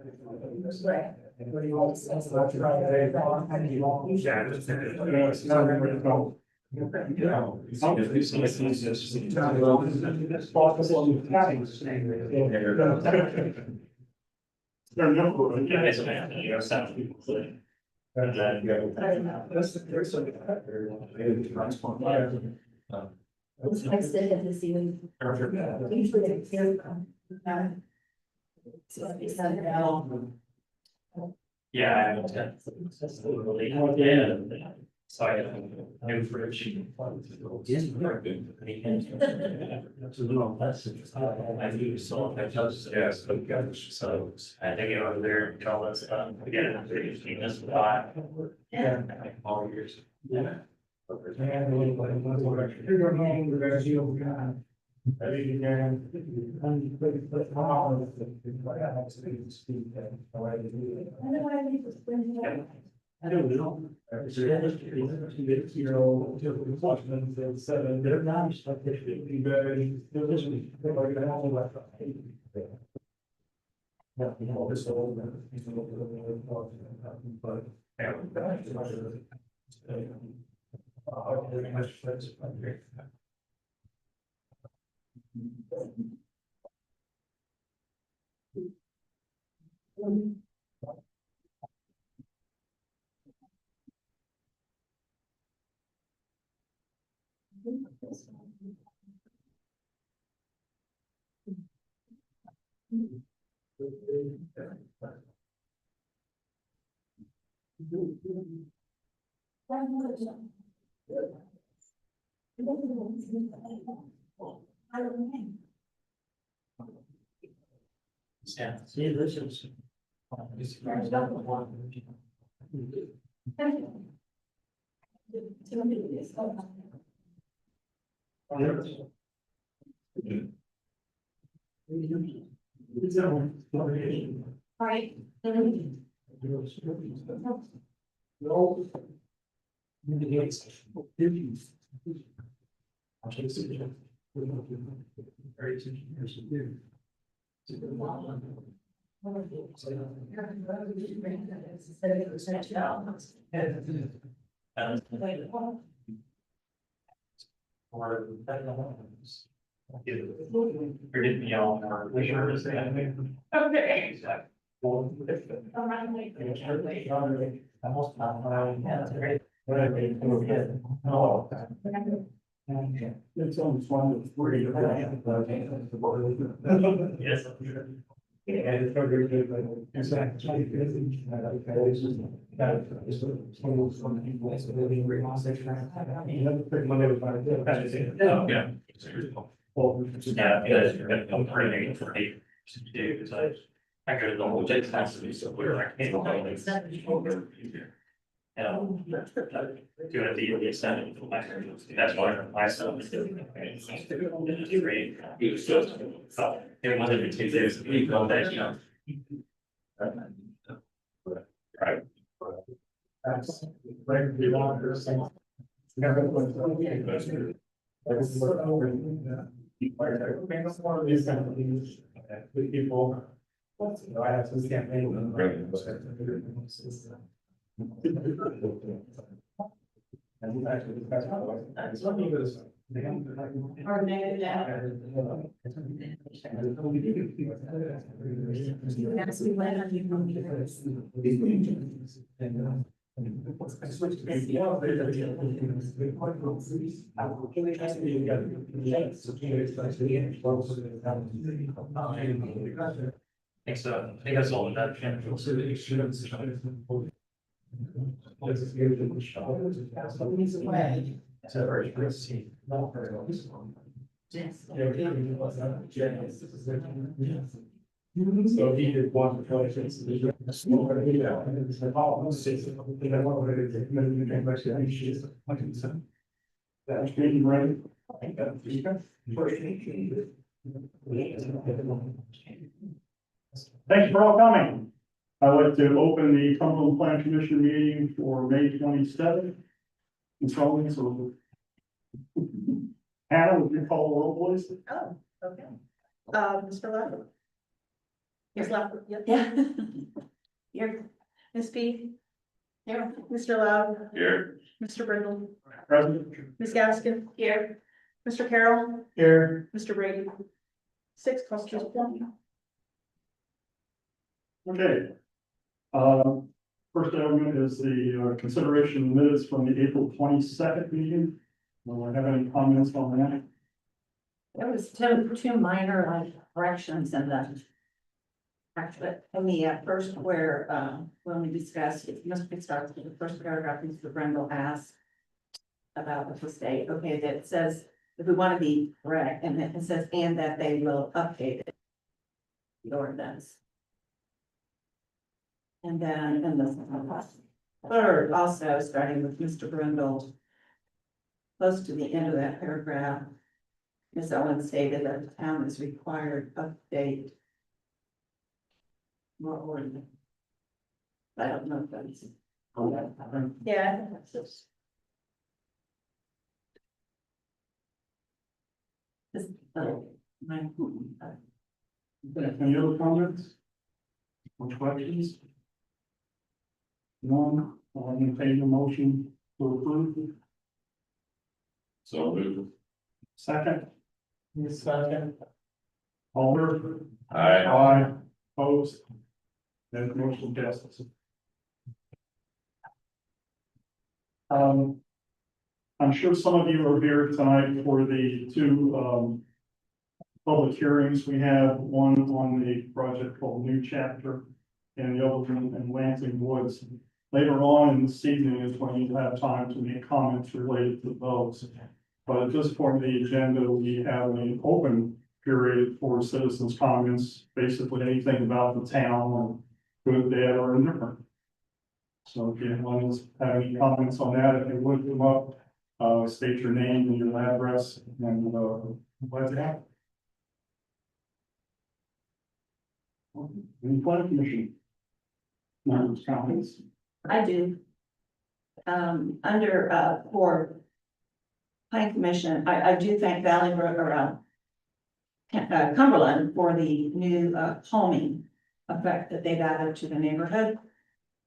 Right. I still have the ceiling. Usually it's here. So it's not now. Yeah. So I knew for she. That's a little less. I knew so I just, yes, so I think over there, get all that stuff, again, this lot. Yeah. All years. Yeah. I don't know. Yeah, see, this is. Right. Forgive me all. Okay. It's almost one of three. Yes. It's very good, but it's actually busy. Oh, yeah. Yeah, because you're gonna go pretty for eight to do, because I go to the whole Jake's house to be so clear, I can't. Doing it the extent of my, that's why my son is doing it. He was just, it wanted to take this, we go that, you know. Right. That's like the longer. People. I have some campaign. Think so, I think that's all that. So he did one project. That's getting ready. Thank you for all coming. I'd like to open the Cumberland Plan Commission meeting for May 27th. So. Hannah, would you call the roll, please? Oh, okay. Mr. Love. Here's left, yep. Yeah. Here, Ms. P. Here, Mr. Loud, Here. Mr. Brindle, Present. Ms. Gaskin. Here. Mr. Carroll, Here. Mr. Brady. 6 clusters of 1. Okay. First element is the consideration of minutes from the April 22nd meeting. Do I have any comments on that? There was two minor corrections in the. Actually, in the first where, when we discussed, it must be starts with the first paragraph, Mr. Brendel asked. About the state, okay, that says, if we want to be correct, and then it says, and that they will update it. The ordinance. And then, and the third, also starting with Mr. Brindle. Close to the end of that paragraph. Ms. Owen stated that the town is required to update. More ordinance. I don't know if that's. Yeah, I think that's this. This, my. Any other comments? Or questions? None, I'll entertain a motion to approve. So moved. Second, Second. Alder. Aye. Aye, opposed. Then motion passes. I'm sure some of you are here tonight for the two, public hearings. We have one on the project called New Chapter and the other one in Lansing Woods. Later on in this evening is when you have time to make comments related to those. But at this point in the agenda, we have an open period for citizens' comments, basically anything about the town, good, bad, or indifferent. So if you want to have any comments on that, if you would come up, state your name and your address, and glad to have. Any planning commission? Members' comments? I do. Under, for. Planning Commission, I do thank Valley Brook or, Cumberland for the new, calming effect that they've added to the neighborhood.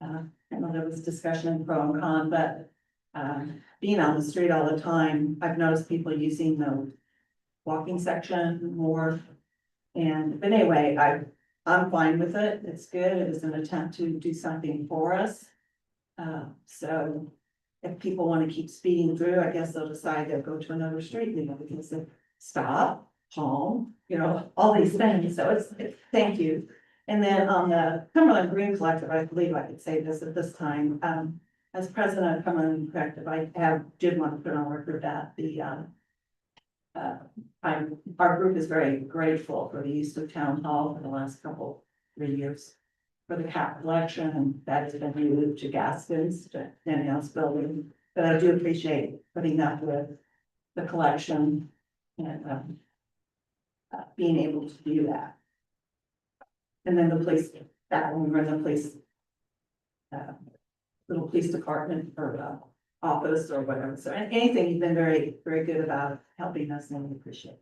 I know there was discussion pro and con, but, being on the street all the time, I've noticed people using the walking section more. But anyway, I'm fine with it. It's good. It was an attempt to do something for us. So if people want to keep speeding through, I guess they'll decide they'll go to another street, because they stop, calm, all these things. So thank you. And then on the Cumberland Green Collective, I believe I could say this at this time, as president of Cumberland Collective, did want to put on record that our group is very grateful for the use of town hall for the last 3 years. For the cap collection, and that has been moved to Gaskins, to Danielle's building, but I do appreciate putting that with the collection and being able to do that. And then the police, that when we're in the police, little police department or office or whatever, so anything, you've been very, very good about helping us, and we appreciate it.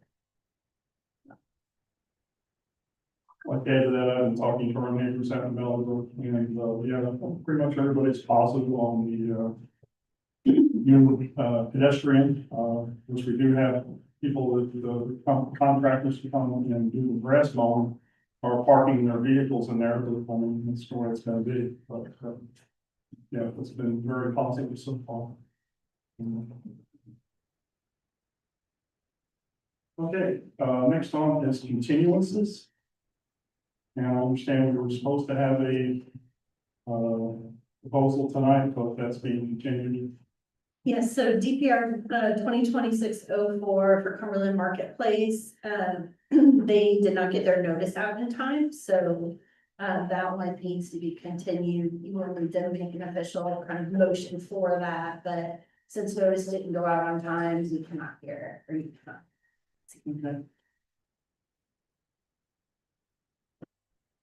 Like that, I've been talking to our neighbors out in Belleville, and, yeah, pretty much everybody's positive on the, new, pedestrian, which we do have people with, contractors to come and do the grass mowing, are parking their vehicles in there, but, that's where it's gonna be, but, yeah, it's been very positive so far. Okay, next on is continuances. And I understand we were supposed to have a proposal tonight, but that's being continued. Yes, so DPR 2026-04 for Cumberland Marketplace, they did not get their notice out in time, so that one needs to be continued. You normally didn't make an official kind of motion for that, but since notice didn't go out on time, we cannot hear it, or you cannot.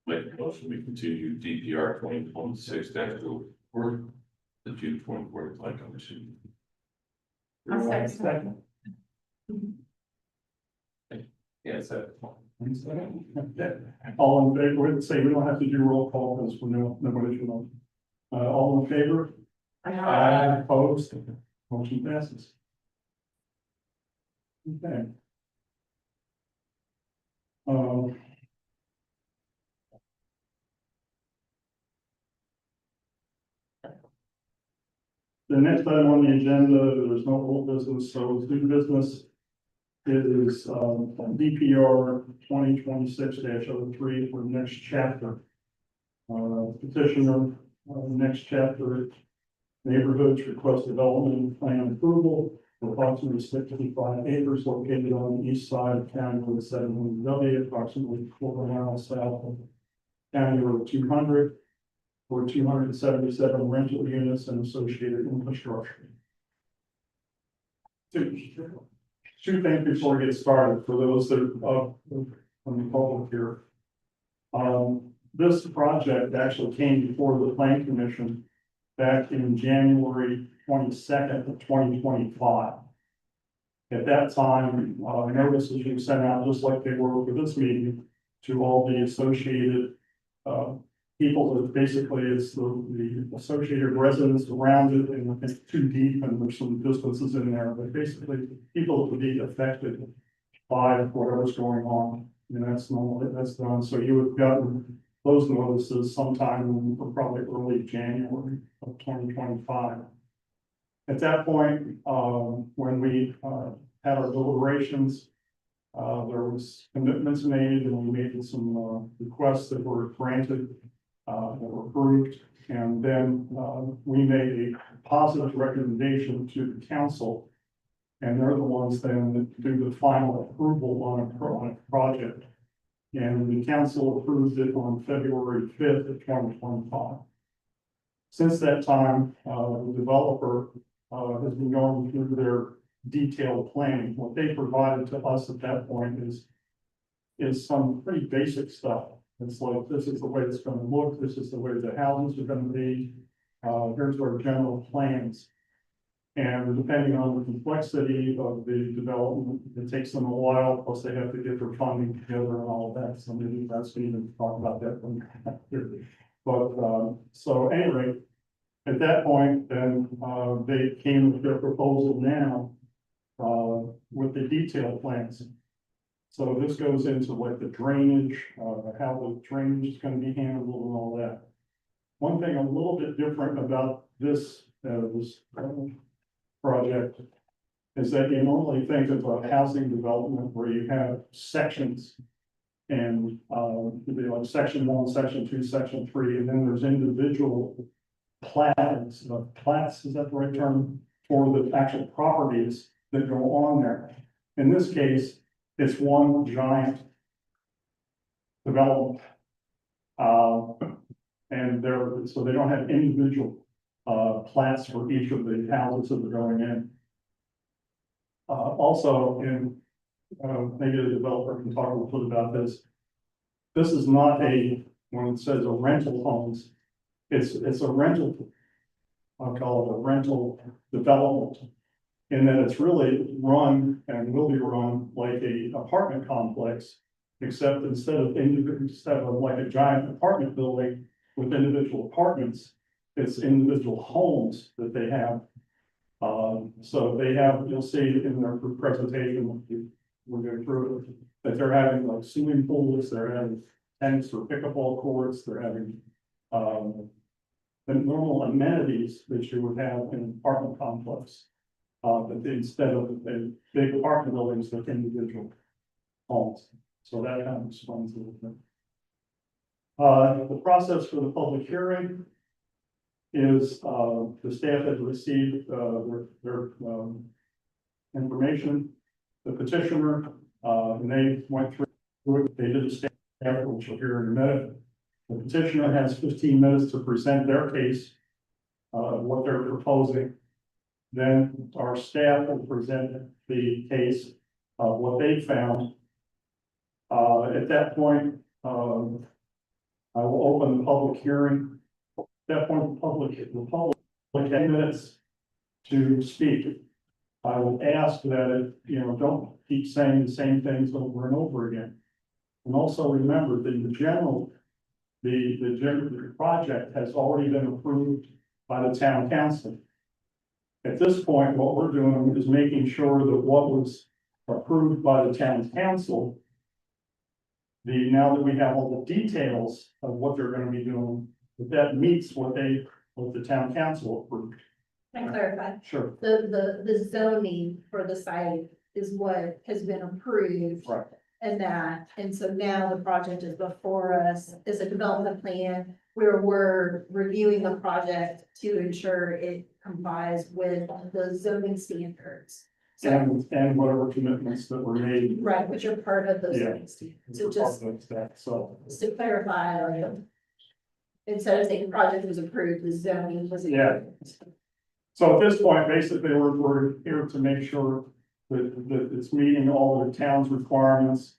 Make a motion, we continue DPR 2026-04, the June 24th Plan Commission. I'm sorry. Second. Yes, All in favor, we'd say we don't have to do roll call because we're nobody should know. All in favor? Opposed? Motion passes. Okay. Um, The next item on the agenda, there's no old business, so new business is DPR 2026-03 for the next chapter. Petitioner, next chapter, neighborhoods request development plan approval for approximately 65 acres located on the east side of County Road 700W, approximately 4 miles south of County Road 200. For 277 rental units and associated infrastructure. Two things before we get started, for those that are from the public here. This project actually came before the Plan Commission back in January 22nd of 2025. At that time, notices were sent out just like they were for this meeting to all the associated people that basically it's the associated residents around it, and it's too deep and there's some distances in there, but basically people that would be affected by whatever's going on. And that's normal, that's done. So you have gotten those notices sometime in probably early January of 2025. At that point, when we had our deliberations, there was commitments made and we made some requests that were granted. That were approved, and then we made a positive recommendation to the council. And they're the ones then that do the final approval on a project. And the council approved it on February 5th of 2025. Since that time, the developer has been going through their detailed planning. What they provided to us at that point is some pretty basic stuff. It's like, this is the way it's gonna look, this is the way the houses are gonna be, here's our general plans. And depending on the complexity of the development, it takes them a while, plus they have to get their funding together and all of that, so maybe that's we even talk about that one here. But, so anyway, at that point, then, they came with their proposal now, with the detailed plans. So this goes into like the drainage, how the drainage is gonna be handled and all that. One thing a little bit different about this project is that you normally think of a housing development where you have sections. And it'd be like section 1, section 2, section 3, and then there's individual plats, is that the right term? For the actual properties that go on there. In this case, it's one giant development. And so they don't have individual plats for each of the houses that are going in. Also, maybe the developer can talk a little bit about this. This is not when it says a rental homes, it's a rental, I'll call it a rental development. In that it's really run and will be run like a apartment complex, except instead of like a giant apartment building with individual apartments, it's individual homes that they have. So they have, you'll see in their presentation, we're going through it, that they're having like swimming pools, they're having tanks for pickleball courts, they're having the normal amenities that you would have in an apartment complex. But instead of the big apartment buildings, they're individual homes. So that kind of explains a little bit. The process for the public hearing is the staff has received their information. The petitioner, and they went through it, they did a staff, which you'll hear in a minute. The petitioner has 15 minutes to present their case, what they're proposing. Then our staff will present the case of what they found. At that point, I will open the public hearing. At that point, the public has 10 minutes to speak. I will ask that, don't keep saying the same things over and over again. And also remember that the general project has already been approved by the town council. At this point, what we're doing is making sure that what was approved by the town council, now that we have all the details of what they're gonna be doing, that meets what the town council approved. Can I clarify? Sure. The zoning for the site is what has been approved. Right. And so now the project is before us, is a development plan where we're reviewing the project to ensure it complies with the zoning standards. So, And whatever commitments that were made. right, which are part of those Yeah. zoning standards. So So, just to clarify, like, instead of saying the project was approved, the zoning was. Yeah. so at this point, basically, we're here to make sure that it's meeting all the town's requirements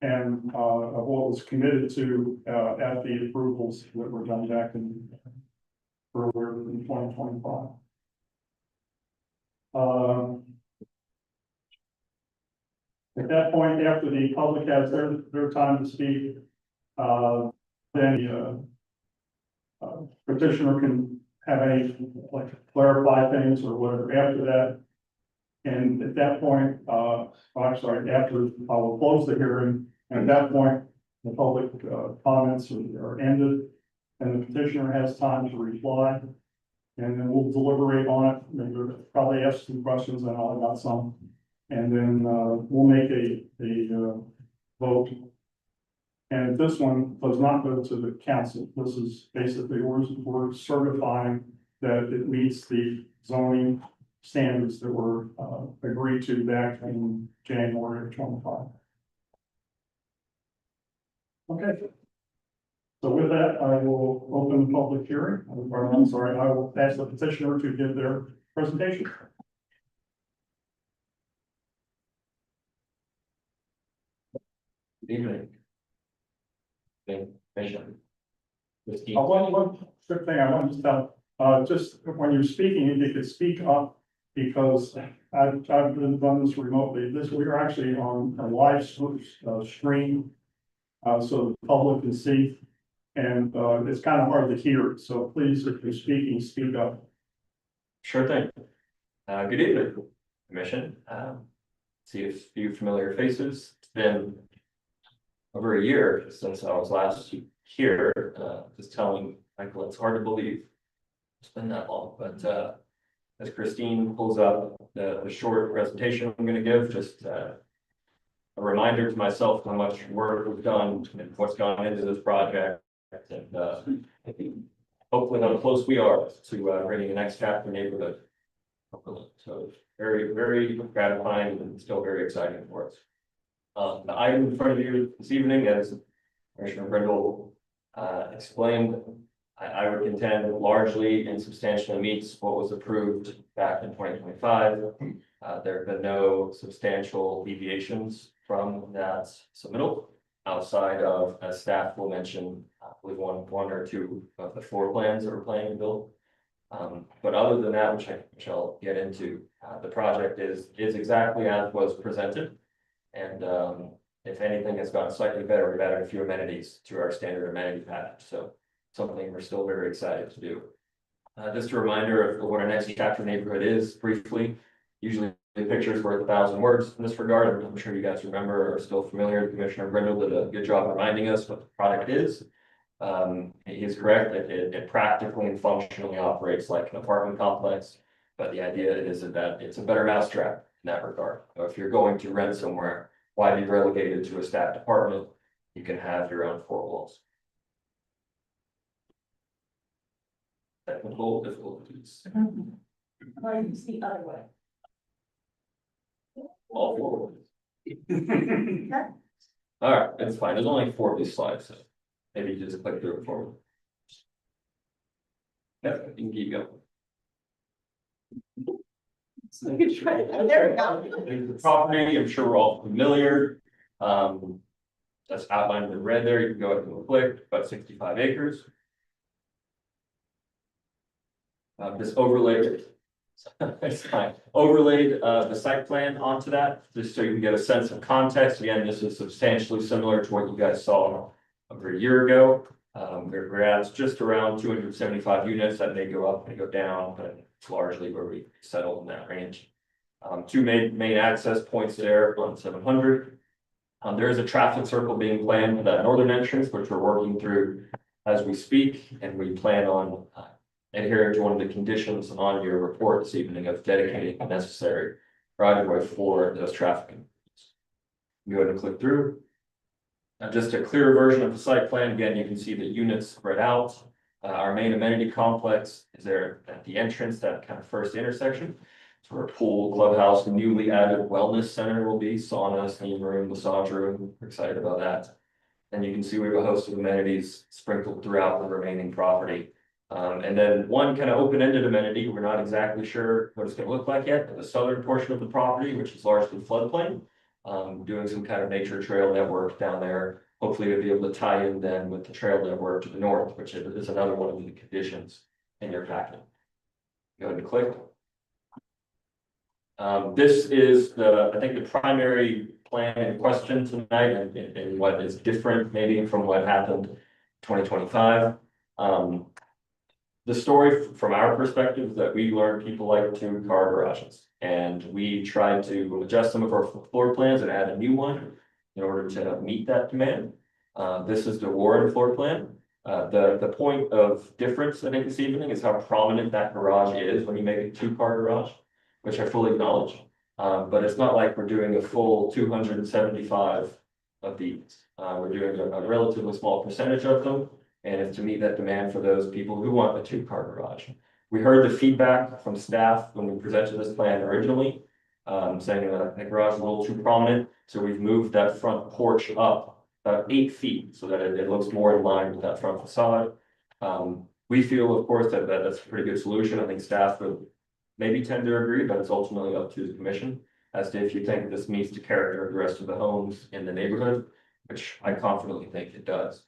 and, of what was committed to, at the approvals that were done back in earlier in 2025. At that point, after the public has their time to speak, then the petitioner can have any, like, clarify things or whatever after that. And at that point, I'm sorry, after I will close the hearing, and at that point, the public comments are ended. And the petitioner has time to reply. And then we'll deliberate on it, maybe probably ask some questions, and I'll got some. And then we'll make a vote. And this one does not go to the council. This is basically, we're certifying that it meets the zoning standards that were agreed to back in January of 25. Okay. So with that, I will open the public hearing. Or, I'm sorry, I will ask the petitioner to give their presentation. Good evening. Commission. One quick thing I wanted to tell, just when you're speaking, if you could speak up, because I've been done this remotely. We are actually on a live stream, so the public can see. And it's kind of hard to hear, so please, if you're speaking, speak up. Sure thing. Good evening, Commission. See a few familiar faces. It's been over a year since I was last here, just telling Michael, it's hard to believe it's been that long, but as Christine pulls up the short presentation I'm gonna give, just a reminder to myself how much work we've done and what's gone into this project, and hopefully how close we are to bringing the next chapter neighborhood. So very, very gratifying and still very exciting for us. The item in front of you this evening, as Commissioner Brindle explained, I would contend largely and substantially meets what was approved back in 2025. There have been no substantial deviations from that submittal outside of, as staff will mention, I believe one or two of the floor plans that we're planning to build. But other than that, which I'll get into, the project is exactly as was presented. And if anything, it's gotten slightly better. We've added a few amenities to our standard amenity package. So something we're still very excited to do. Just a reminder of what our next chapter neighborhood is briefly. Usually the pictures were 1,000 words in this regard. I'm sure you guys remember or are still familiar. Commissioner Brindle did a good job reminding us what the product is. He is correct. It practically and functionally operates like an apartment complex. But the idea is that it's a better mousetrap in that regard. So if you're going to rent somewhere, why be relegated to a staffed apartment? You can have your own four walls. Technical difficulties. It's the other way. All four walls. All right, it's fine. There's only 4 of these slides, so maybe you just click through it for me. Yep, you can keep going. There we go. There's the property, I'm sure we're all familiar. That's outlined in red there. You can go ahead and click, about 65 acres. This overlay It's fine. Overlaid the site plan onto that, just so you can get a sense of context. Again, this is substantially similar to what you guys saw over a year ago. We're at just around 275 units. That may go up, may go down, but it's largely where we settled in that range. Two main access points there on 700. There is a traffic circle being planned for that northern entrance, which we're working through as we speak, and we plan on adhering to one of the conditions on your report this evening of dedicating the necessary right of way for those traffic. Go ahead and click through. Just a clearer version of the site plan. Again, you can see the units spread out. Our main amenity complex is there at the entrance, that kind of first intersection. So our pool, clubhouse, the newly added wellness center will be sauna, steam room, massage room. We're excited about that. And you can see we have a host of amenities sprinkled throughout the remaining property. And then one kind of open-ended amenity, we're not exactly sure what it's gonna look like yet, but the southern portion of the property, which is largely floodplain. Doing some kind of nature trail network down there. Hopefully we'll be able to tie in then with the trail network to the north, which is another one of the conditions in your packet. Go ahead and click. This is I think the primary plan in question tonight and what is different maybe from what happened 2025. The story from our perspective is that we learned people like 2-car garages. And we tried to adjust some of our floor plans and add a new one in order to meet that demand. This is the Warren floor plan. The point of difference, I think, this evening is how prominent that garage is when you make a 2-car garage, which I fully acknowledge. But it's not like we're doing a full 275 of these. We're doing a relatively small percentage of them. And it's to meet that demand for those people who want a 2-car garage. We heard the feedback from staff when we presented this plan originally, saying that the garage is a little too prominent. So we've moved that front porch up about 8 feet so that it looks more in line with that front facade. We feel, of course, that that's a pretty good solution. I think staff would maybe tend to agree, but it's ultimately up to the commission as to if you think this meets the character of the rest of the homes in the neighborhood, which I confidently think it does.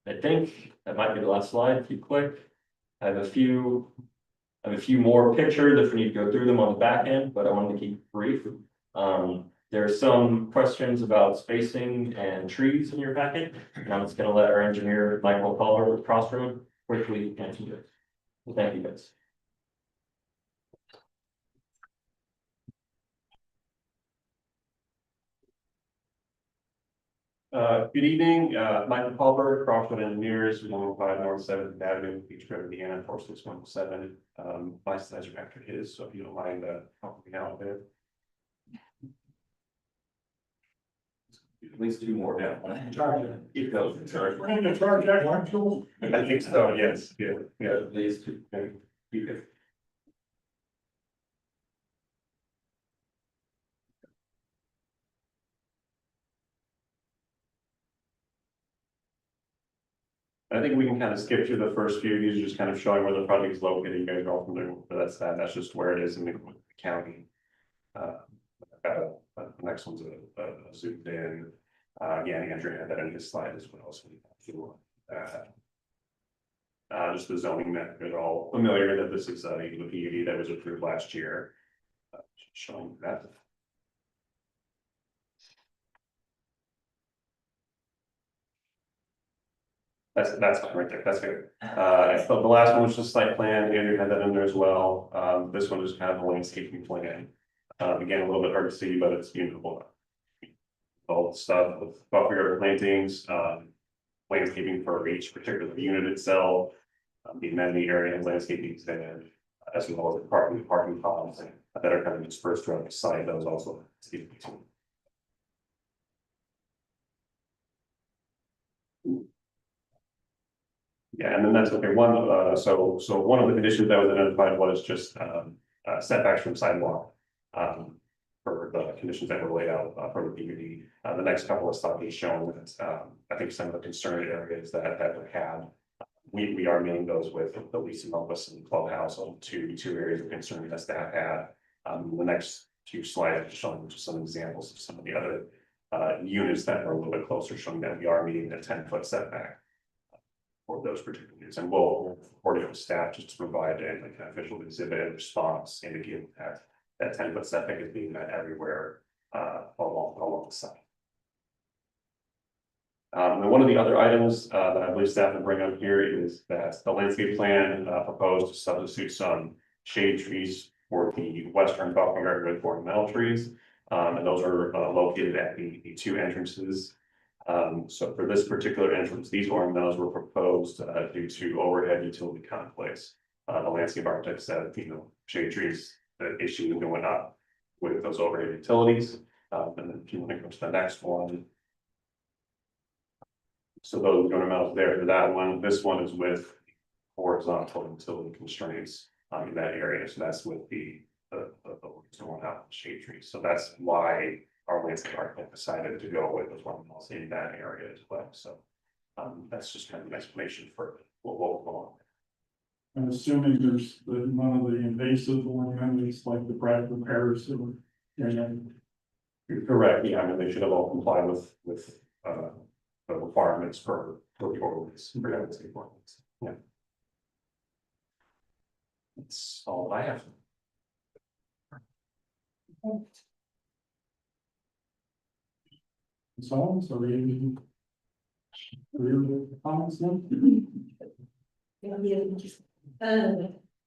I think that might be the last slide. If you click, I have a few more pictures if we need to go through them on the back end, but I wanted to keep it brief. There are some questions about spacing and trees in your packet, and I'm just going to let our engineer, Michael Collar with Crossroad, quickly answer this. Well, thank you guys. Good evening, Michael Paulberg, Crossroad Engineers, 105 North 7th Avenue, Beechwood, Indiana, 46117. My slides are after his, so if you don't mind helping me out with. At least 2 more. Yeah. We're gonna charge that one, Joel? I think so, yes, yeah. At least 2. Okay. I think we can kind of skip through the first few. These are just kind of showing where the project is located. You guys are all familiar with that. That's just where it is in the county. The next one's zoomed in. Yeah, Andrew had that in his slide as well. So just the zoning map. You're all familiar that this is the PUD that was approved last year. Showing that. That's fine right there. That's good. So the last one was just site plan. Andrew had that in there as well. This one is kind of a landscaping plan. Again, a little bit hard to see, but it's all the stuff with buffer yard plantings, landscaping for each particular unit itself, the amenity area and landscaping extended, as well as the parking ponds that are kind of dispersed throughout the site. That was also. Yeah, and then that's okay. So one of the conditions that was identified was just setbacks from sidewalk. For the conditions that were laid out for the PUD. The next couple of slides is showing that I think some of the concerned areas that we had. We are meeting those with the Lisa Melvis and Clubhouse on two areas of concern that staff had. The next 2 slides are showing just some examples of some of the other units that are a little bit closer, showing that we are meeting the 10-foot setback. for those particular news, and we'll coordinate with staff just to provide a like an official exhibit and response indicating that that 10-foot setback is being met everywhere along the site. And one of the other items that I believe staff will bring up here is that the landscape plan proposed to substitute some shade trees for the western buffer area with ornamental trees. And those are located at the two entrances. So for this particular entrance, these ornamentals were proposed due to overhead utility conflicts. The landscape architect said, shade trees, the issue going up with those overhead utilities. And then if you want to go to the next one. So those ornamentals there for that one. This one is with horizontal utility constraints in that area. So that's with the going out shade trees. So that's why our landscape architect decided to go with those ornamentals in that area as well. So that's just kind of an explanation for what will go on. I'm assuming there's none of the invasive ornaments like the Bradford pears or. You're correct. Yeah, I mean, they should have all complied with the requirements for the ordinance. For landscape ordinance. Yeah. That's all I have. So we comments now?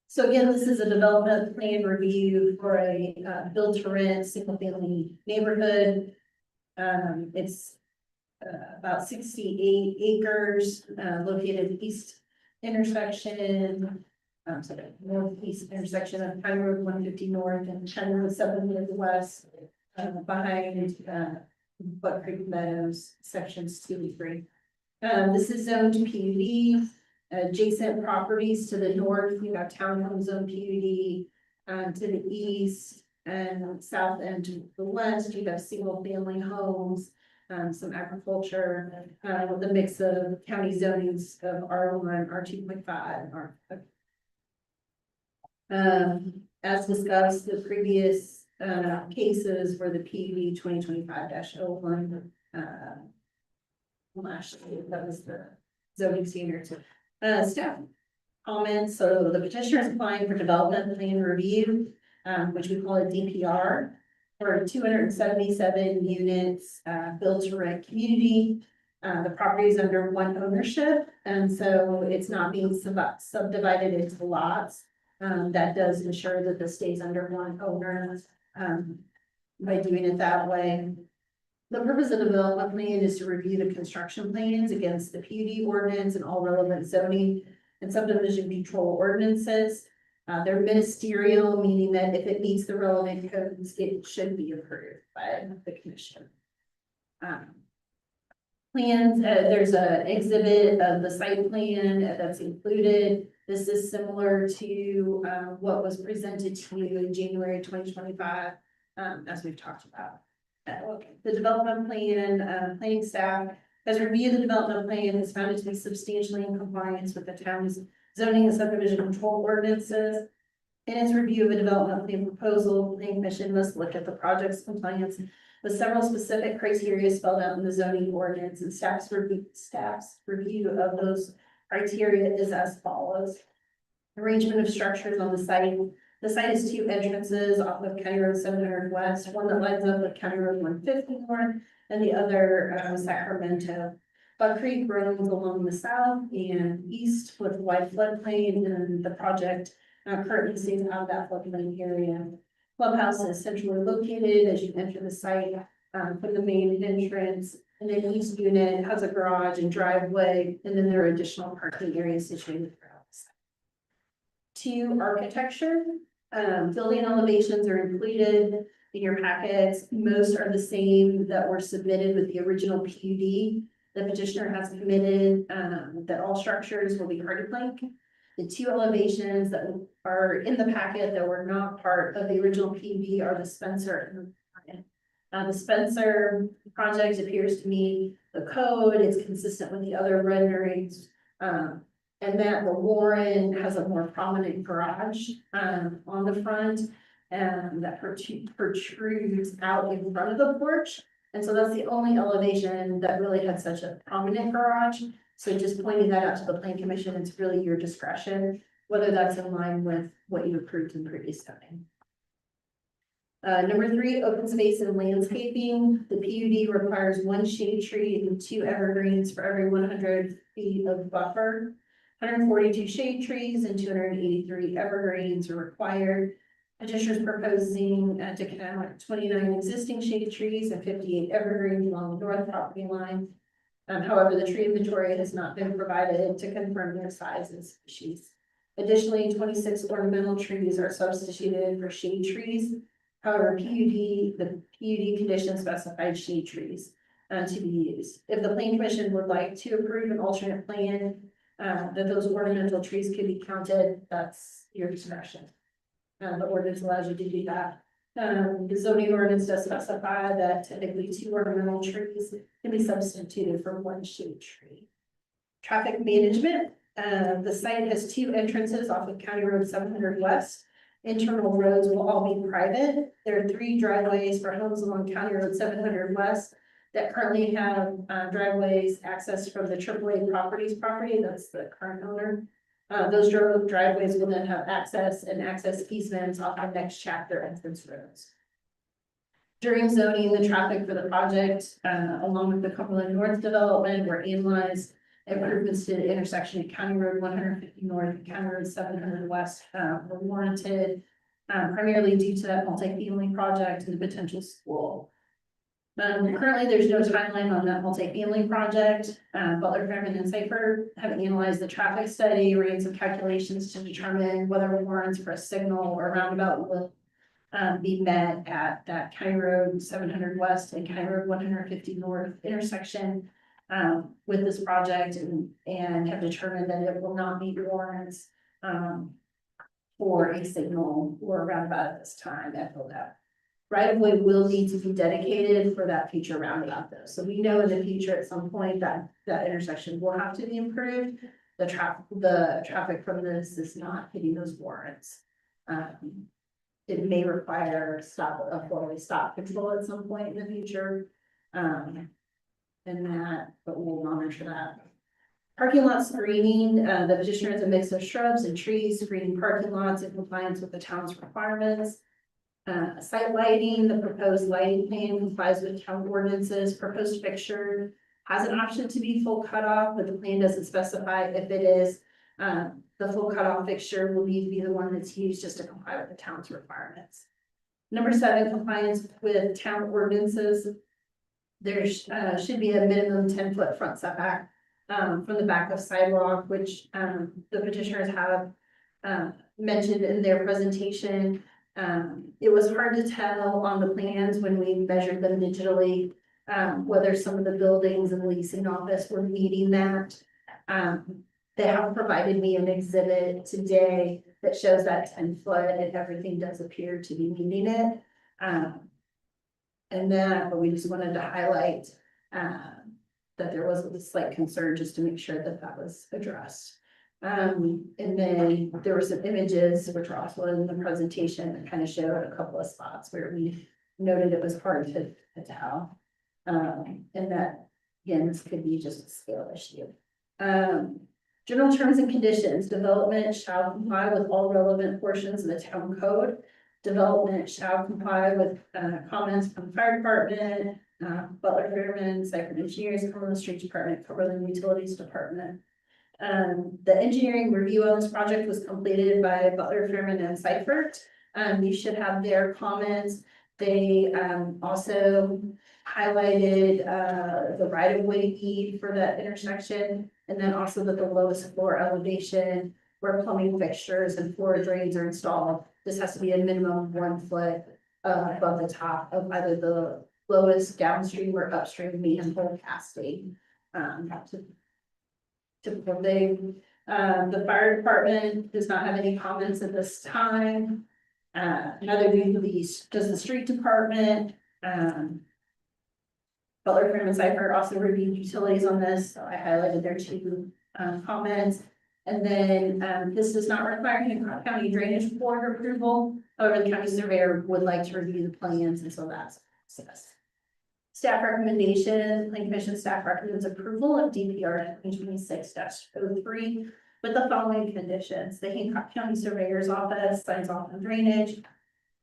So again, this is a development plan review for a build to rent single family neighborhood. It's about 68 acres, located east intersection. Northeast intersection of County Road 150 North and County Road 7 West, behind Buck Creek Meadows, sections 2 and 3. This is zoned PUD. Adjacent properties to the north, you have townhome zone PUD. To the east and south and to the west, you have single family homes, some agriculture, with a mix of county zonings of R1, R2.5, R. As discussed, the previous cases were the PUD 2025-01. Last year, that was the zoning standards. Staff comments. So the petitioner is applying for development plan review, which we call a DPR, for 277 units, built to rent community. The property is under one ownership, and so it's not being subdivided into lots. That does ensure that this stays under one owner, by doing it that way. The purpose of the development plan is to review the construction plans against the PUD ordinance and all relevant zoning and subdivision control ordinances. They're ministerial, meaning that if it meets the relevant codes, it should be approved by the commission. Plans, there's an exhibit of the site plan that's included. This is similar to what was presented to you in January 2025, as we've talked about. The development plan, planning staff has reviewed the development plan, has found it to be substantially in compliance with the town's zoning and subdivision control ordinances. In its review of a development plan proposal, the commission must look at the project's compliance with several specific criteria spelled out in the zoning ordinance, and staff's review of those criteria is as follows. Arrangement of structures on the site. The site has two entrances off of County Road 700 West, one that lines up with County Road 150 North, and the other Sacramento. Buck Creek runs along the south and east with wide floodplain, and the project currently stays out of that floodplain area. Clubhouse is centrally located as you enter the site from the main entrance, and then each unit has a garage and driveway, and then there are additional parking areas situated throughout the site. To architecture. Building elevations are included in your packets. Most are the same that were submitted with the original PUD. The petitioner has committed that all structures will be hardy plank. The two elevations that are in the packet that were not part of the original PUD are the Spencer. The Spencer project appears to meet the code. It's consistent with the other renderings. And that the Warren has a more prominent garage on the front, and that protrudes out in front of the porch. And so that's the only elevation that really had such a prominent garage. So just pointing that out to the plan commission, it's really your discretion, whether that's in line with what you approved in previous zoning. Number 3, open space and landscaping. The PUD requires 1 shade tree and 2 evergreens for every 100 feet of buffer. 142 shade trees and 283 evergreens are required. Petitioners proposing to count 29 existing shade trees and 58 evergreens along the north property line. However, the tree inventory has not been provided to confirm their size and species. Additionally, 26 ornamental trees are substituted for shade trees. However, the PUD condition specified shade trees to be used. If the plan commission would like to approve an alternate plan, that those ornamental trees could be counted, that's your discretion. The ordinance allows you to do that. The zoning ordinance does specify that typically 2 ornamental trees can be substituted for 1 shade tree. Traffic management, the site has 2 entrances off of County Road 700 West. Internal roads will all be private. There are 3 driveways for homes along County Road 700 West that currently have driveways accessed from the AAA Properties property, that's the current owner. Those driveways will then have access easements off the next chapter entrance roads. During zoning, the traffic for the project, along with the Cumberland North development, were analyzed. Improvements to the intersection at County Road 150 North and County Road 700 West were warranted, primarily due to that multifamily project and the potential school. Currently, there's no timeline on that multifamily project. Butler, Fairman, and Cypher have analyzed the traffic study, ran some calculations to determine whether warrants for a signal or roundabout will be met at that County Road 700 West and County Road 150 North intersection with this project, and have determined that it will not meet warrants for a signal or a roundabout at this time at FODAP. Right of way will need to be dedicated for that future roundabout though. So we know in the future at some point that that intersection will have to be improved. The traffic from this is not hitting those warrants. It may require a 4-way stop control at some point in the future. But we'll monitor that. Parking lot screening, the petitioner has a mix of shrubs and trees, screening parking lots in compliance with the town's requirements. Site lighting, the proposed lighting plan complies with town ordinances. Proposed fixture has an option to be full cutoff, but the plan doesn't specify if it is. The full cutoff fixture will need to be the one that's used just to comply with the town's requirements. Number 7, compliance with town ordinances. There should be a minimum 10-foot front setback from the back of sidewalk, which the petitioners have mentioned in their presentation. It was hard to tell on the plans when we measured them digitally whether some of the buildings and leasing office were meeting that. They have provided me an exhibit today that shows that 10-foot and everything does appear to be meeting it. But we just wanted to highlight that there was a slight concern just to make sure that that was addressed. And then there were some images which were also in the presentation that kind of showed a couple of spots where we noted it was hard to tell. And that, again, this could be just a scale issue. General terms and conditions, development shall comply with all relevant portions of the town code. Development shall comply with comments from the fire department, Butler Fairman, Cypher Engineers, Cumberland Streets Department, Cumberland Utilities Department. The engineering review on this project was completed by Butler Fairman and Cypher. You should have their comments. They also highlighted the right of way need for that intersection, and then also that the lowest floor elevation where plumbing fixtures and floor drains are installed. This has to be a minimum of 1 foot above the top of either the lowest downstream or upstream manhole casting. Typical thing. The fire department does not have any comments at this time. Neither does the street department. Butler Fairman Cypher also reviewed utilities on this, so I highlighted their 2 comments. And then this does not require any county drainage board approval. However, the county surveyor would like to review the plans, and so that's success. Staff recommendation, Plan Commission staff recommends approval of DPR 2026-03 with the following conditions. The Hancock County Surveyor's Office signs off on drainage.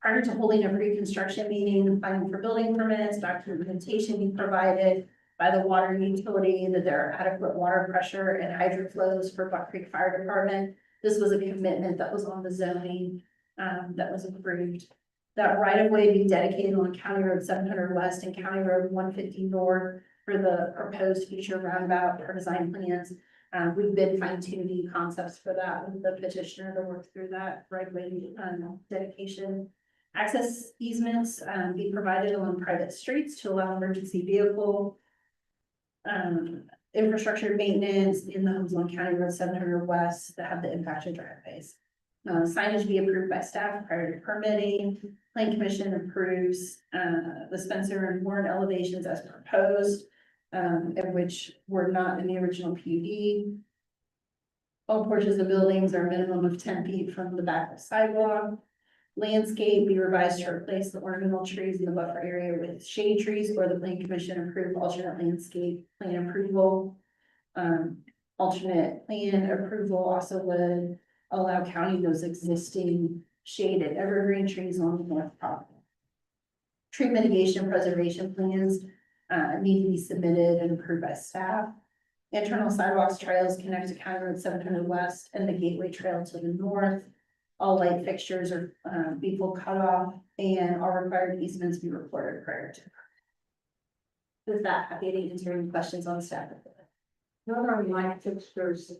Prior to holding a pre-construction meeting, filing for building permits, documentation be provided by the water utility that there are adequate water pressure and hydro flows for Buck Creek Fire Department. This was a commitment that was on the zoning, that was approved. That right of way be dedicated on County Road 700 West and County Road 150 North for the proposed future roundabout per design plans. We've been fine tuning concepts for that with the petitioner to work through that right of way, dedication. Access easements, be provided along private streets to allow emergency vehicle. Infrastructure maintenance in the homes on County Road 700 West that have the impacted driveways. Signage be approved by staff prior to permitting. Plan Commission approves, the Spencer and Warren elevations as proposed, and which were not in the original PUD. All portions of buildings are a minimum of 10 feet from the back of sidewalk. Landscape be revised to replace the ornamental trees in the buffer area with shade trees, or the Plan Commission approve alternate landscape plan approval. Alternate plan approval also would allow counting those existing shaded evergreen trees on the north property. Tree mitigation preservation plans need to be submitted and approved by staff. Internal sidewalks trails connect to County Road 700 West and the Gateway Trail to the north. All light fixtures are be full cutoff, and all required easements be reported prior to. With that, happy to answer any questions on staff. What are light fixtures?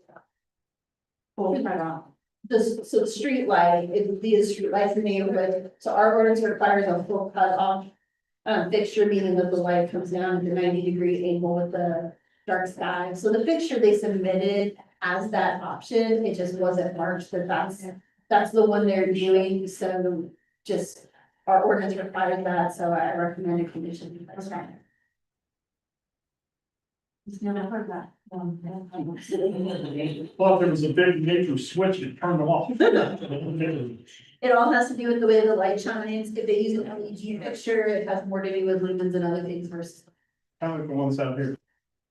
Full cut off. So the street light, it would be the street lights in the neighborhood, so our ordinance requires a full cut off. Fixture, meaning that the light comes down at the 90-degree angle with the dark sky. So the fixture they submitted as that option, it just wasn't marked that that's the one they're doing, so just our ordinance requires that, so I recommend a condition. Okay. Just never heard that. Well, there was a big major switch, it turned them off. It all has to do with the way the light shines. If they use an LED fixture, it has more to do with lumens and other things versus. Kind of like the ones out here,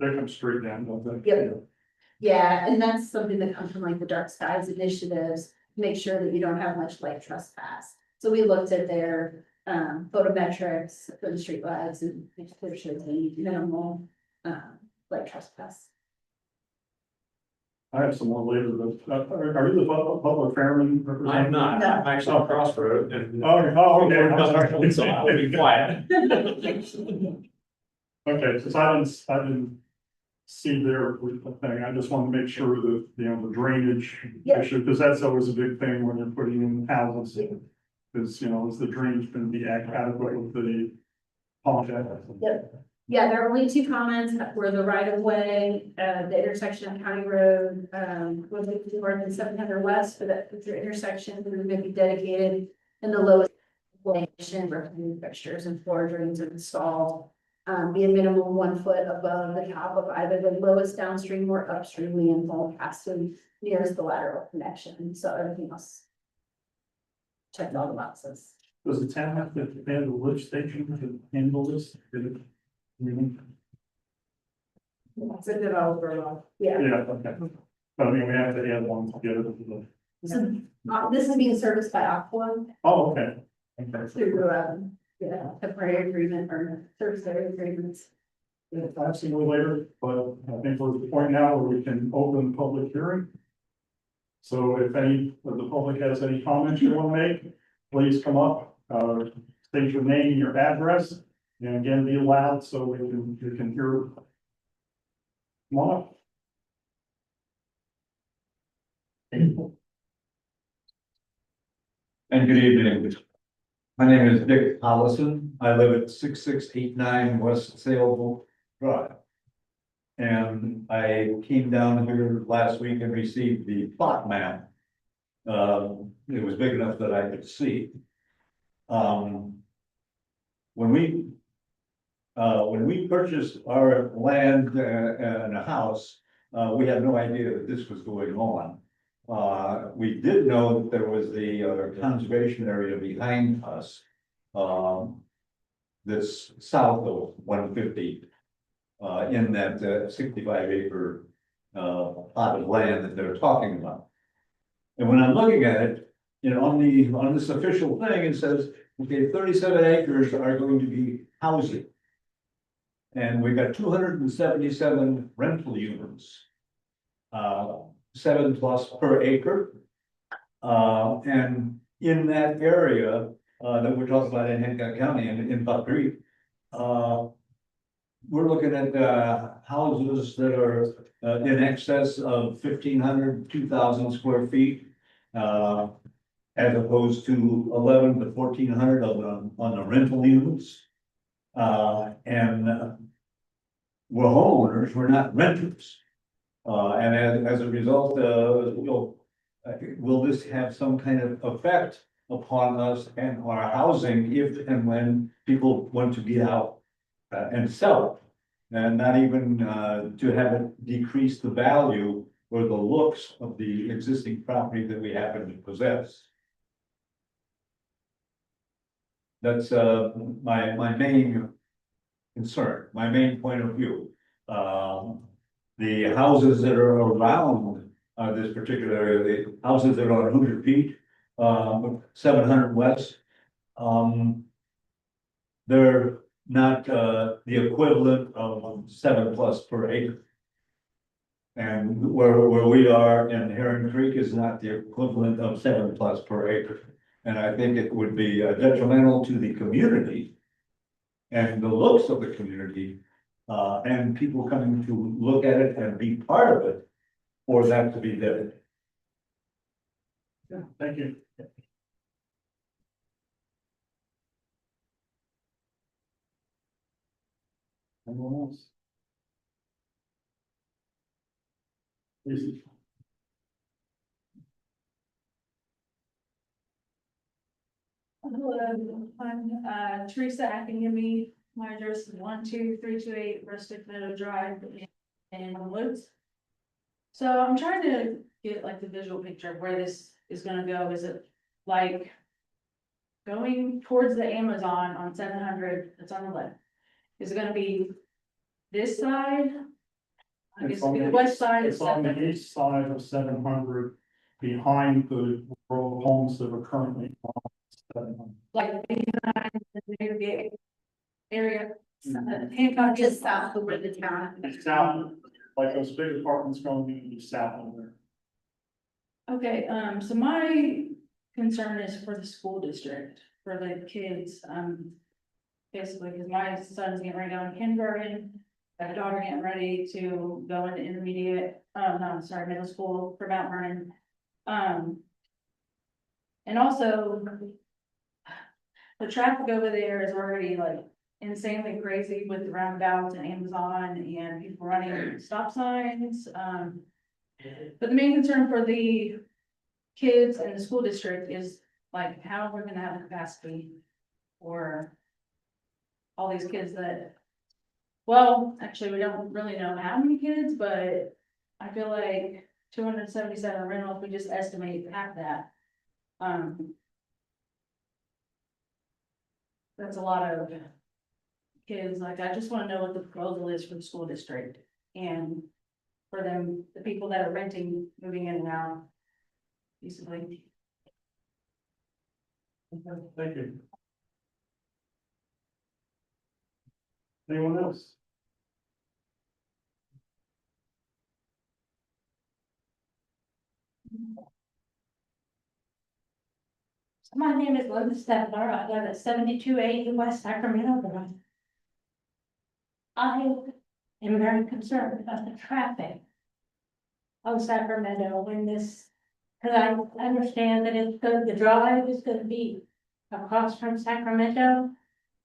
they come straight down, don't they? Yep. Yeah, and that's something that comes from like the Dark Skies initiatives, make sure that you don't have much light trespass. So we looked at their photometrics for the streetlights and make sure they minimal light trespass. I have some more later, but are you the Butler Fairman representative? I'm not, I'm actually on Crossroad and. Okay. So I'll be quiet. Okay, since I didn't see their thing, I just want to make sure that, you know, the drainage Yeah. issue, because that's always a big thing when you're putting in houses. Is, you know, is the drainage going to be adequate with the pond? Yep. Yeah, there are only two comments that were the right of way, the intersection of County Road, with the north and 700 West for that future intersection, we're going to be dedicated in the lowest elevation, removing fixtures and floor drains are installed. Be a minimum 1 foot above the top of either the lowest downstream or upstream landfall passing nearest the lateral connection, so everything else. Checked all the boxes. Does the town have to add a lift station to handle this? It's a developer law. Yeah, Yeah, okay. But I mean, we have to add one to get it. so, this is being serviced by Aqua Oh, okay. Okay. through, temporary agreement or service area agreements. Yeah, I'll see you later, but I think we're at the point now where we can open the public hearing. So if any of the public has any comments you want to make, please come up, state your name, your address, and again, be loud so you can hear. Come on up. And good evening. My name is Dick Hollison. I live at 6689 West Sailboat Drive. And I came down here last week and received the plot map. It was big enough that I could see. When we purchased our land and a house, we had no idea that this was going on. We did know that there was the conservation area behind us. that's south of 150. In that 65 acre plot of land that they're talking about. And when I'm looking at it, you know, on this official thing, it says, okay, 37 acres are going to be housing. And we've got 277 rental units. 7+ per acre. And in that area that we're talking about in Hancock County and in Buck Creek, we're looking at houses that are in excess of 1,500, 2,000 square feet. As opposed to 11 to 1,400 on the rental units. And we're homeowners, we're not renters. And as a result, will this have some kind of effect upon us and our housing if and when people want to get out and sell it? And not even to have it decrease the value or the looks of the existing property that we happen to possess. That's my main concern, my main point of view. The houses that are around this particular area, the houses that are on Hoosier Peak, 700 West, they're not the equivalent of 7+ per acre. And where we are in Heron Creek is not the equivalent of 7+ per acre. And I think it would be detrimental to the community and the looks of the community, and people coming to look at it and be part of it, for that to be done. Yeah, thank you. Anyone else? Please. Hello, I'm Teresa Akinyemi. My address is 12328 Rustic Meadow Drive in the Woods. So I'm trying to get like the visual picture of where this is gonna go. Is it like going towards the Amazon on 700, that's on the left? Is it gonna be this side? I guess it'll be the west side. It's on the east side of 700, behind the row of homes that are currently on 700. Like behind the new gate area. Hancock Just is south of where the town. It's south, like those big apartments going to be south of there. Okay, so my concern is for the school district, for the kids, basically, because my son's getting ready to go in kindergarten. I have a daughter getting ready to go into intermediate, no, sorry, middle school for Mount Vernon. And also, the traffic over there is already like insanely crazy with the roundabouts and Amazon and people running stop signs. But the main concern for the kids and the school district is like, how we're gonna have the capacity for all these kids that, well, actually, we don't really know how many kids, but I feel like 277 rentals, we just estimate half that. That's a lot of kids. Like, I just wanna know what the proposal is for the school district and for them, the people that are renting, moving in and out. Basically. Okay, thank you. Anyone else? My name is Linda Stepler. I live at 7280 West Sacramento Drive. I am very concerned about the traffic on Sacramento when this, because I understand that the drive is going to be across from Sacramento,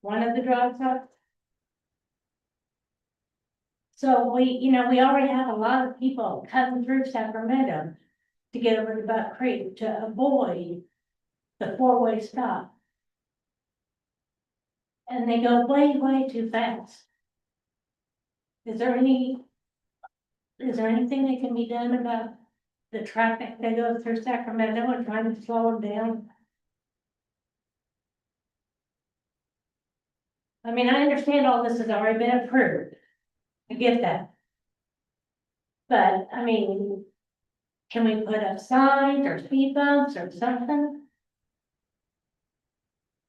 one of the drives up. So we already have a lot of people cutting through Sacramento to get over to Buck Creek to avoid the four-way stop. And they go way, way too fast. Is there anything that can be done about the traffic that goes through Sacramento and trying to slow them down? I mean, I understand all this has already been approved. I get that. But, I mean, can we put up signs or speed bumps or something?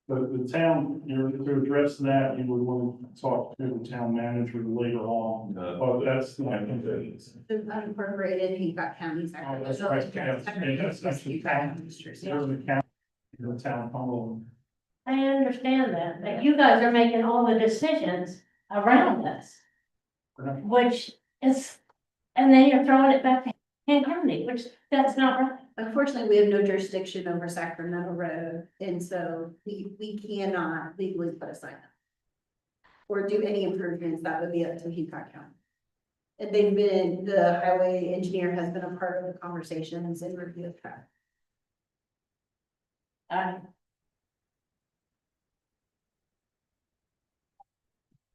The town, to address that, you would want to talk to the town manager later on, but that's not. The unincorporated Hancock County's. Oh, that's right, yeah. That's actually town. There's the county, the town hall. I understand that, but you guys are making all the decisions around us. Which is, and then you're throwing it back to Hank County, which that's not right. Unfortunately, we have no jurisdiction over Sacramento Road, and so we cannot legally put a sign up. Or do any improvements, that would be up to Hancock County. And the highway engineer has been a part of the conversations and review of traffic.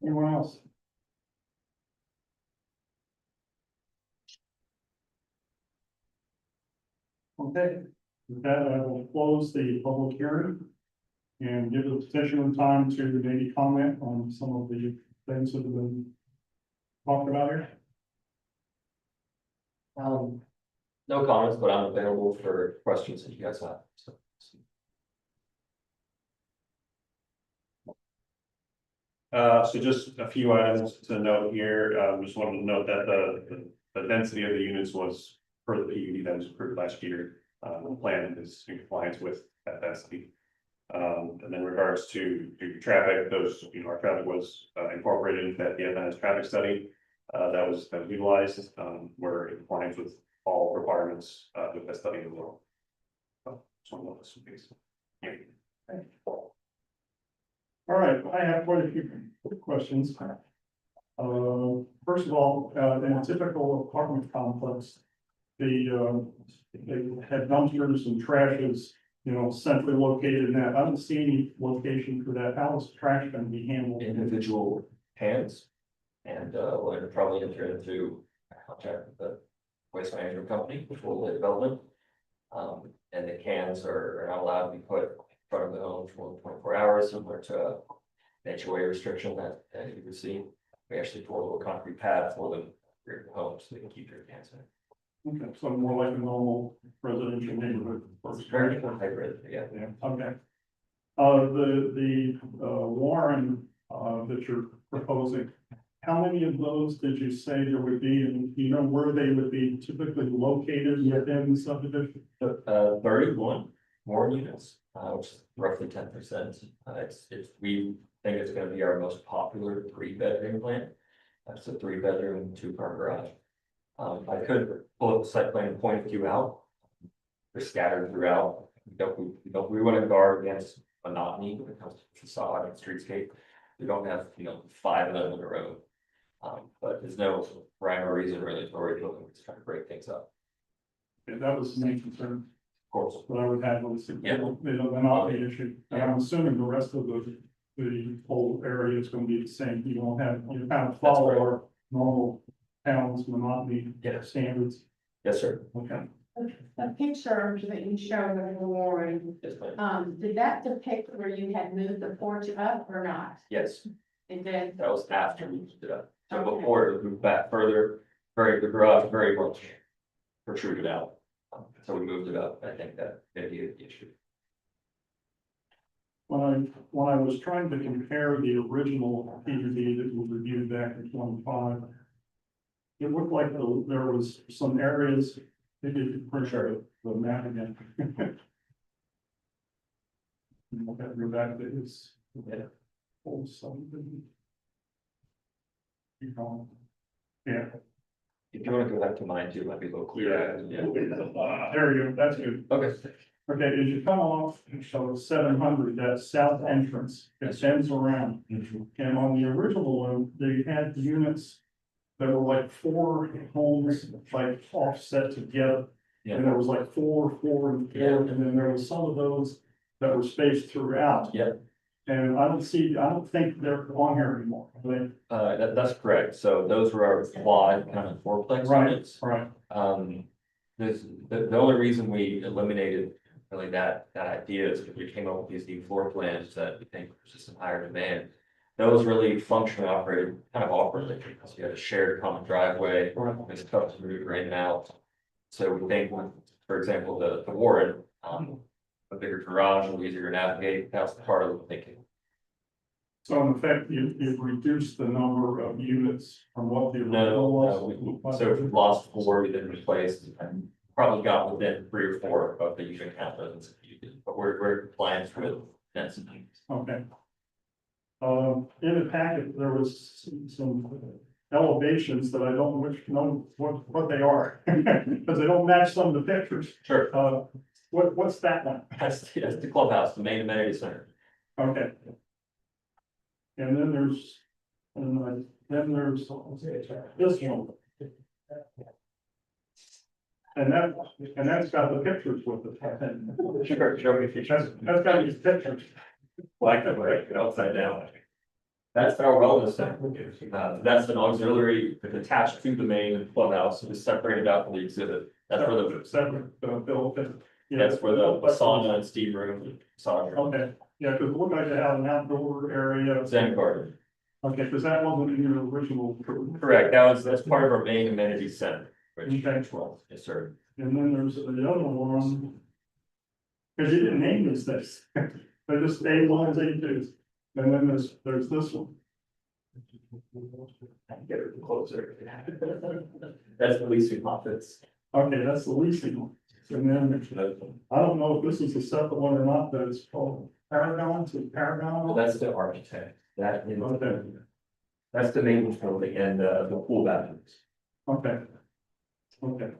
Anyone else? Okay, with that, I will close the public hearing. And give the petitioner time to maybe comment on some of the things that have been talked about here. No comments, but I'm available for questions that you guys have, so. So just a few items to note here, just wanted to note that the density of the units was per the PUD that was approved last year. The plan is in compliance with that density. And then in regards to traffic, our traffic was incorporated into that DFNS traffic study. That was utilized, we're in compliance with all requirements, with that study as well. So one of those things. Yeah. All right, I have quite a few questions. First of all, in a typical apartment complex, they had dumpsters and trashes, centrally located in that. I don't see any location for that. How is trash going to be handled? Individual hands. And we'll probably enter into a contract with the waste management company, which will the development. And the cans are not allowed to be put in front of the home for more than 24 hours, similar to an HOA restriction that you would see. We actually pour a little concrete pad for them rear the home so they can keep their cans in. Okay, so more like a normal residential neighborhood. It's very hybrid, yeah. Yeah, okay. The Warren, that you're proposing, how many of those did you say there would be, and do you know where they would be typically located within the subdivision? 31 more units, which is roughly 10%. We think it's gonna be our most popular 3-bedroom plan. That's a 3-bedroom, 2-car garage. I could pull up the site plan and point a few out. They're scattered throughout. We want to guard against monotony when it comes to facade and streetscape. We don't have, 5 of them in a row. But there's no rhyme or reason really for it. We're just trying to break things up. Yeah, that was the main concern Of course. that I would have with the monotony issue. And I'm assuming the rest of the whole area is going to be the same. You won't have, you kind of follow our normal town's monotony Yes. standards. Yes, sir. Okay. The picture that you showed of the Warren, Yes, ma'am. did that depict where you had moved the porch up or not? Yes, It did. that was after we moved it up. So Okay. before it moved back further, the garage very much protruded out. So we moved it up. I think that mitigated the issue. When I was trying to compare the original PUD that was reviewed back in 25, it looked like there was some areas, maybe you could print out the map again. Look at your back, it is. Yeah. Old subdivision. Yeah. If you want to go back to mine too, it might be a little clearer. Yeah. There you go, that's good. Okay. Okay, as you come off, so 700, that south entrance, it bends around. And on the original one, they had units that were like 4 homes, like offset together. Yeah. And there was like 4, 4, and 4, Yeah. and then there was some of those that were spaced throughout. Yeah. And I don't think they're on here anymore. That's correct. So those were our quad kind of fourplex Right, units. right. There's the only reason we eliminated really that idea is because we came up with these new floor plans that we think was just some higher demand. those really function and operated kind of awkwardly, because you had a shared common driveway, it's tough to move right now. So we think, for example, the Warren, a bigger garage will be easier to navigate, that's part of the thinking. So in effect, you've reduced the number of units from what the original was. So if we lost 4, we didn't replace, and probably got within 3 or 4 of the unit count those, but we're compliant with density. Okay. In the packet, there was some elevations that I don't know what they are, because they don't match some of the pictures. Sure. What's that one? That's the clubhouse, the main amenity center. Okay. And then there's this one. And that's got the pictures with it. Sure, show me if you That's got these pictures. like the way it upside down. That's our wellness center. That's an auxiliary that's attached to the main clubhouse, it's separated out from the exhibit. That's where the, Separate, bill. that's where the sauna and steam room, sauna, room, Okay, yeah, because it looked like they had an outdoor area. Zen garden. Okay, because that wasn't in your original. Correct, that's part of our main amenity center, which, Okay. well, yes, sir. And then there's the other one. Because you didn't name these things, they're just A1, A2s, and then there's this one. I can get it closer. That's the leasing office. Okay, that's the leasing one. And then, I don't know if this is a separate one or not, but it's called Paragon, Well, that's the architect, that is, that's the maintenance building and the pool bathrooms. Okay. Okay.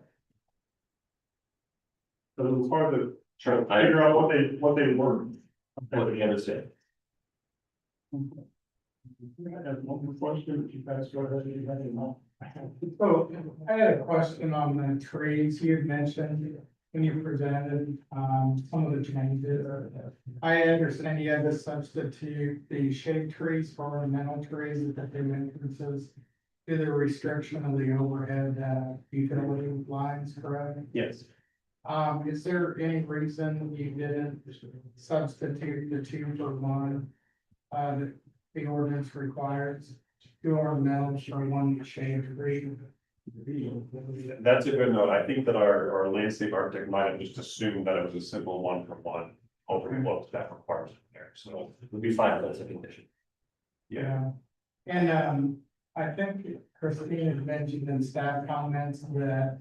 So it was hard to Sure, figure out what they were. what you understand. I have one more question, if you guys go ahead, you have it now. So I had a question on the trees you had mentioned when you presented, some of the changes. I understand you had to substitute the shade trees for ornamental trees at the two entrances. To the restriction of the overhead, utility lines, correct? Yes. Is there any reason you didn't substitute the 2 for 1? That the ordinance requires 2 ornamentals for 1 shade tree. That's a good note. I think that our landscape architect might have just assumed that it was a simple 1-for-1 overlook that requires it there, so. We'll be fine if that's a condition. Yeah. And, I think Christine had mentioned in staff comments that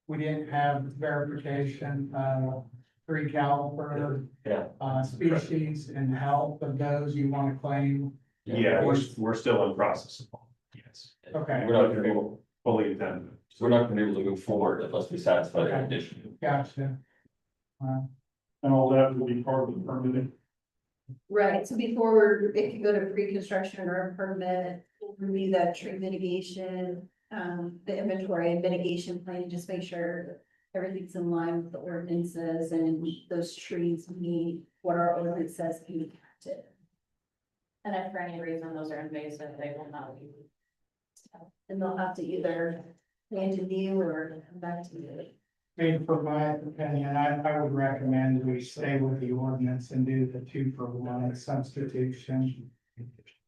we didn't have verification of 3 caliper. Yeah. Species and health of those you want to claim. Yeah, we're still in process. Yes. Okay. We're not gonna be able, Fully intended. we're not gonna be able to move forward unless we satisfy the Okay. condition. Gotcha. And all that would be part of the permitting. Right, so before it could go to pre-construction or a permit, we'll review that tree mitigation, the inventory and mitigation plan, just make sure everything's in line with the ordinances and those trees meet what our ordinance says we have to. And if for any reason those are invasive, they will not be. And they'll have to either hand to you or come back to you. I mean, for my opinion, I would recommend we stay with the ordinance and do the 2-for-1 substitution. I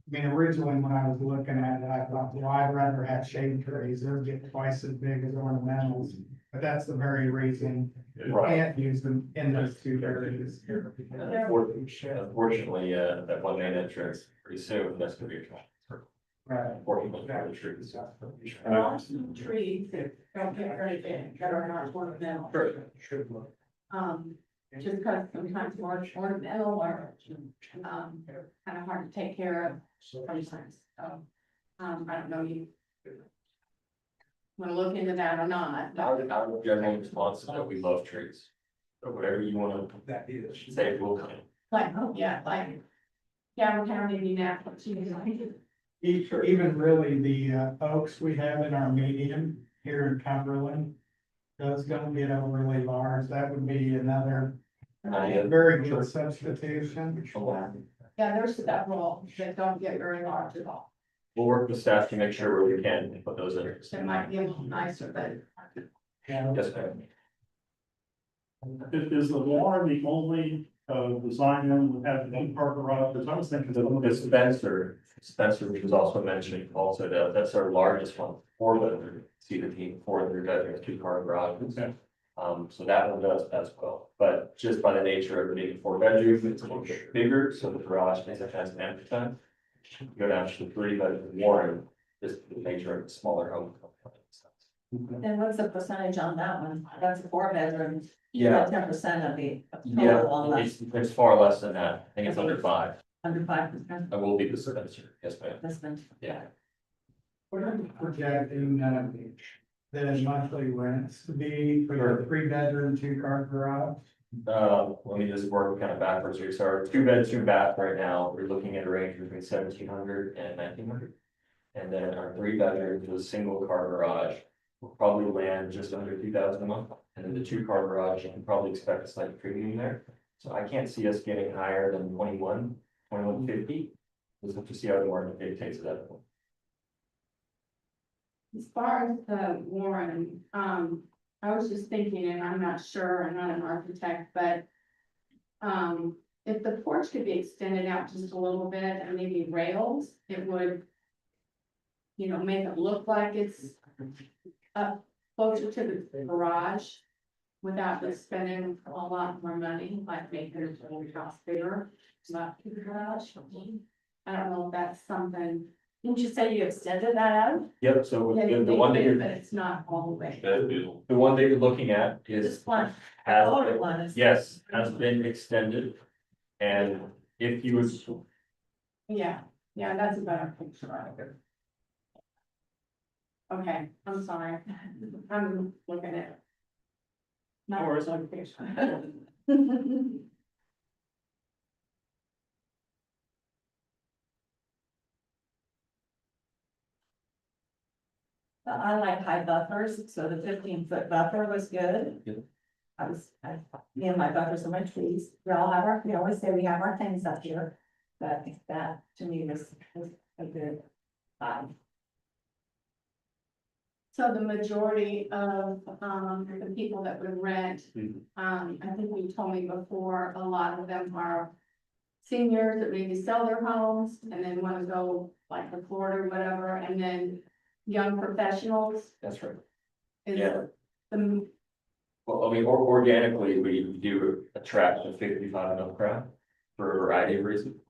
mean, originally when I was looking at it, I thought, well, I'd rather have shade trees, they'll get twice as big as ornamentals. But that's the very reason you Right. can't use them in those 2 areas. Unfortunately, that one main entrance pretty soon, that's gonna be a problem. Right. Unfortunately, for the trees. There are some trees that don't get very big, that are not ornamental. Just because sometimes more ornamental or, kind of hard to take care of sometimes, so. I don't know, you wanna look into that or not. Our general response is that we love trees. So whatever you wanna say, we'll come. Like, oh, yeah, like, Gavin County, Indianapolis, Even really the oaks we have in our median here in Cumberland. Those don't get overly large, that would be another very good substitution. Yeah, there's several that don't get very large at all. We'll work with staff to make sure where we can put those in. It might be a little nicer, but Yeah. Yes, ma'am. Is the water the only design them, would have one car garage, because I was thinking that. The Spencer, which was also mentioned, also that's our largest one, 4-bedroom, see the team, 4-bedroom, 2-car garages. Okay. So that one does as well, but just by the nature of it being 4 bedrooms, it's a little bit bigger, so the garage makes it has an empty time. Go down to the 3-bedroom Warren, just the nature of the smaller home. And what's the percentage on that one? That's a 4-bedroom. Yeah, 10% of the yeah, total on that, it's far less than that, I think it's under 5, under 5%. I will be the Spencer, yes, ma'am, This one. yeah. What are you projecting, the monthly rents to be for the 3-bedroom, 2-car garage? Let me just work kind of backwards here. So our 2-bed, 2-bath right now, we're looking at a range between 1,700 and 1,900. And then our 3-bedroom with a single car garage will probably land just under 2,000 a month. And then the 2-car garage, you can probably expect a slight premium there. So I can't see us getting higher than 2150. We'll have to see how the market dictates at that point. As far as the Warren, I was just thinking, and I'm not sure, I'm not an architect, but. If the porch could be extended out just a little bit and maybe rails, it would. Make it look like it's up closer to the garage. Without just spending a lot more money, like making the house bigger, not the garage. I don't know if that's something. Didn't you say you extended that out? Yep, so Yeah, the one that But you're, it's not all the way. the one that you're looking at This is, one, the has older been- one is. yes, has been extended. And if you was, Yeah, that's a better picture. Okay, I'm sorry. I'm looking at. Not worries. on picture. I like high buffers, so the 15-foot buffer was good. Yeah. Me and my buffers are my trees. We always say we have our things up here. But I think that to me was a good. So the majority of, the people that would rent, I think you told me before, a lot of them are seniors that maybe sell their homes and then want to go like to Florida or whatever, and then young professionals that's right. is Yeah. the, Well, I mean, organically, we do attract a 55 and up crowd for a variety of reasons.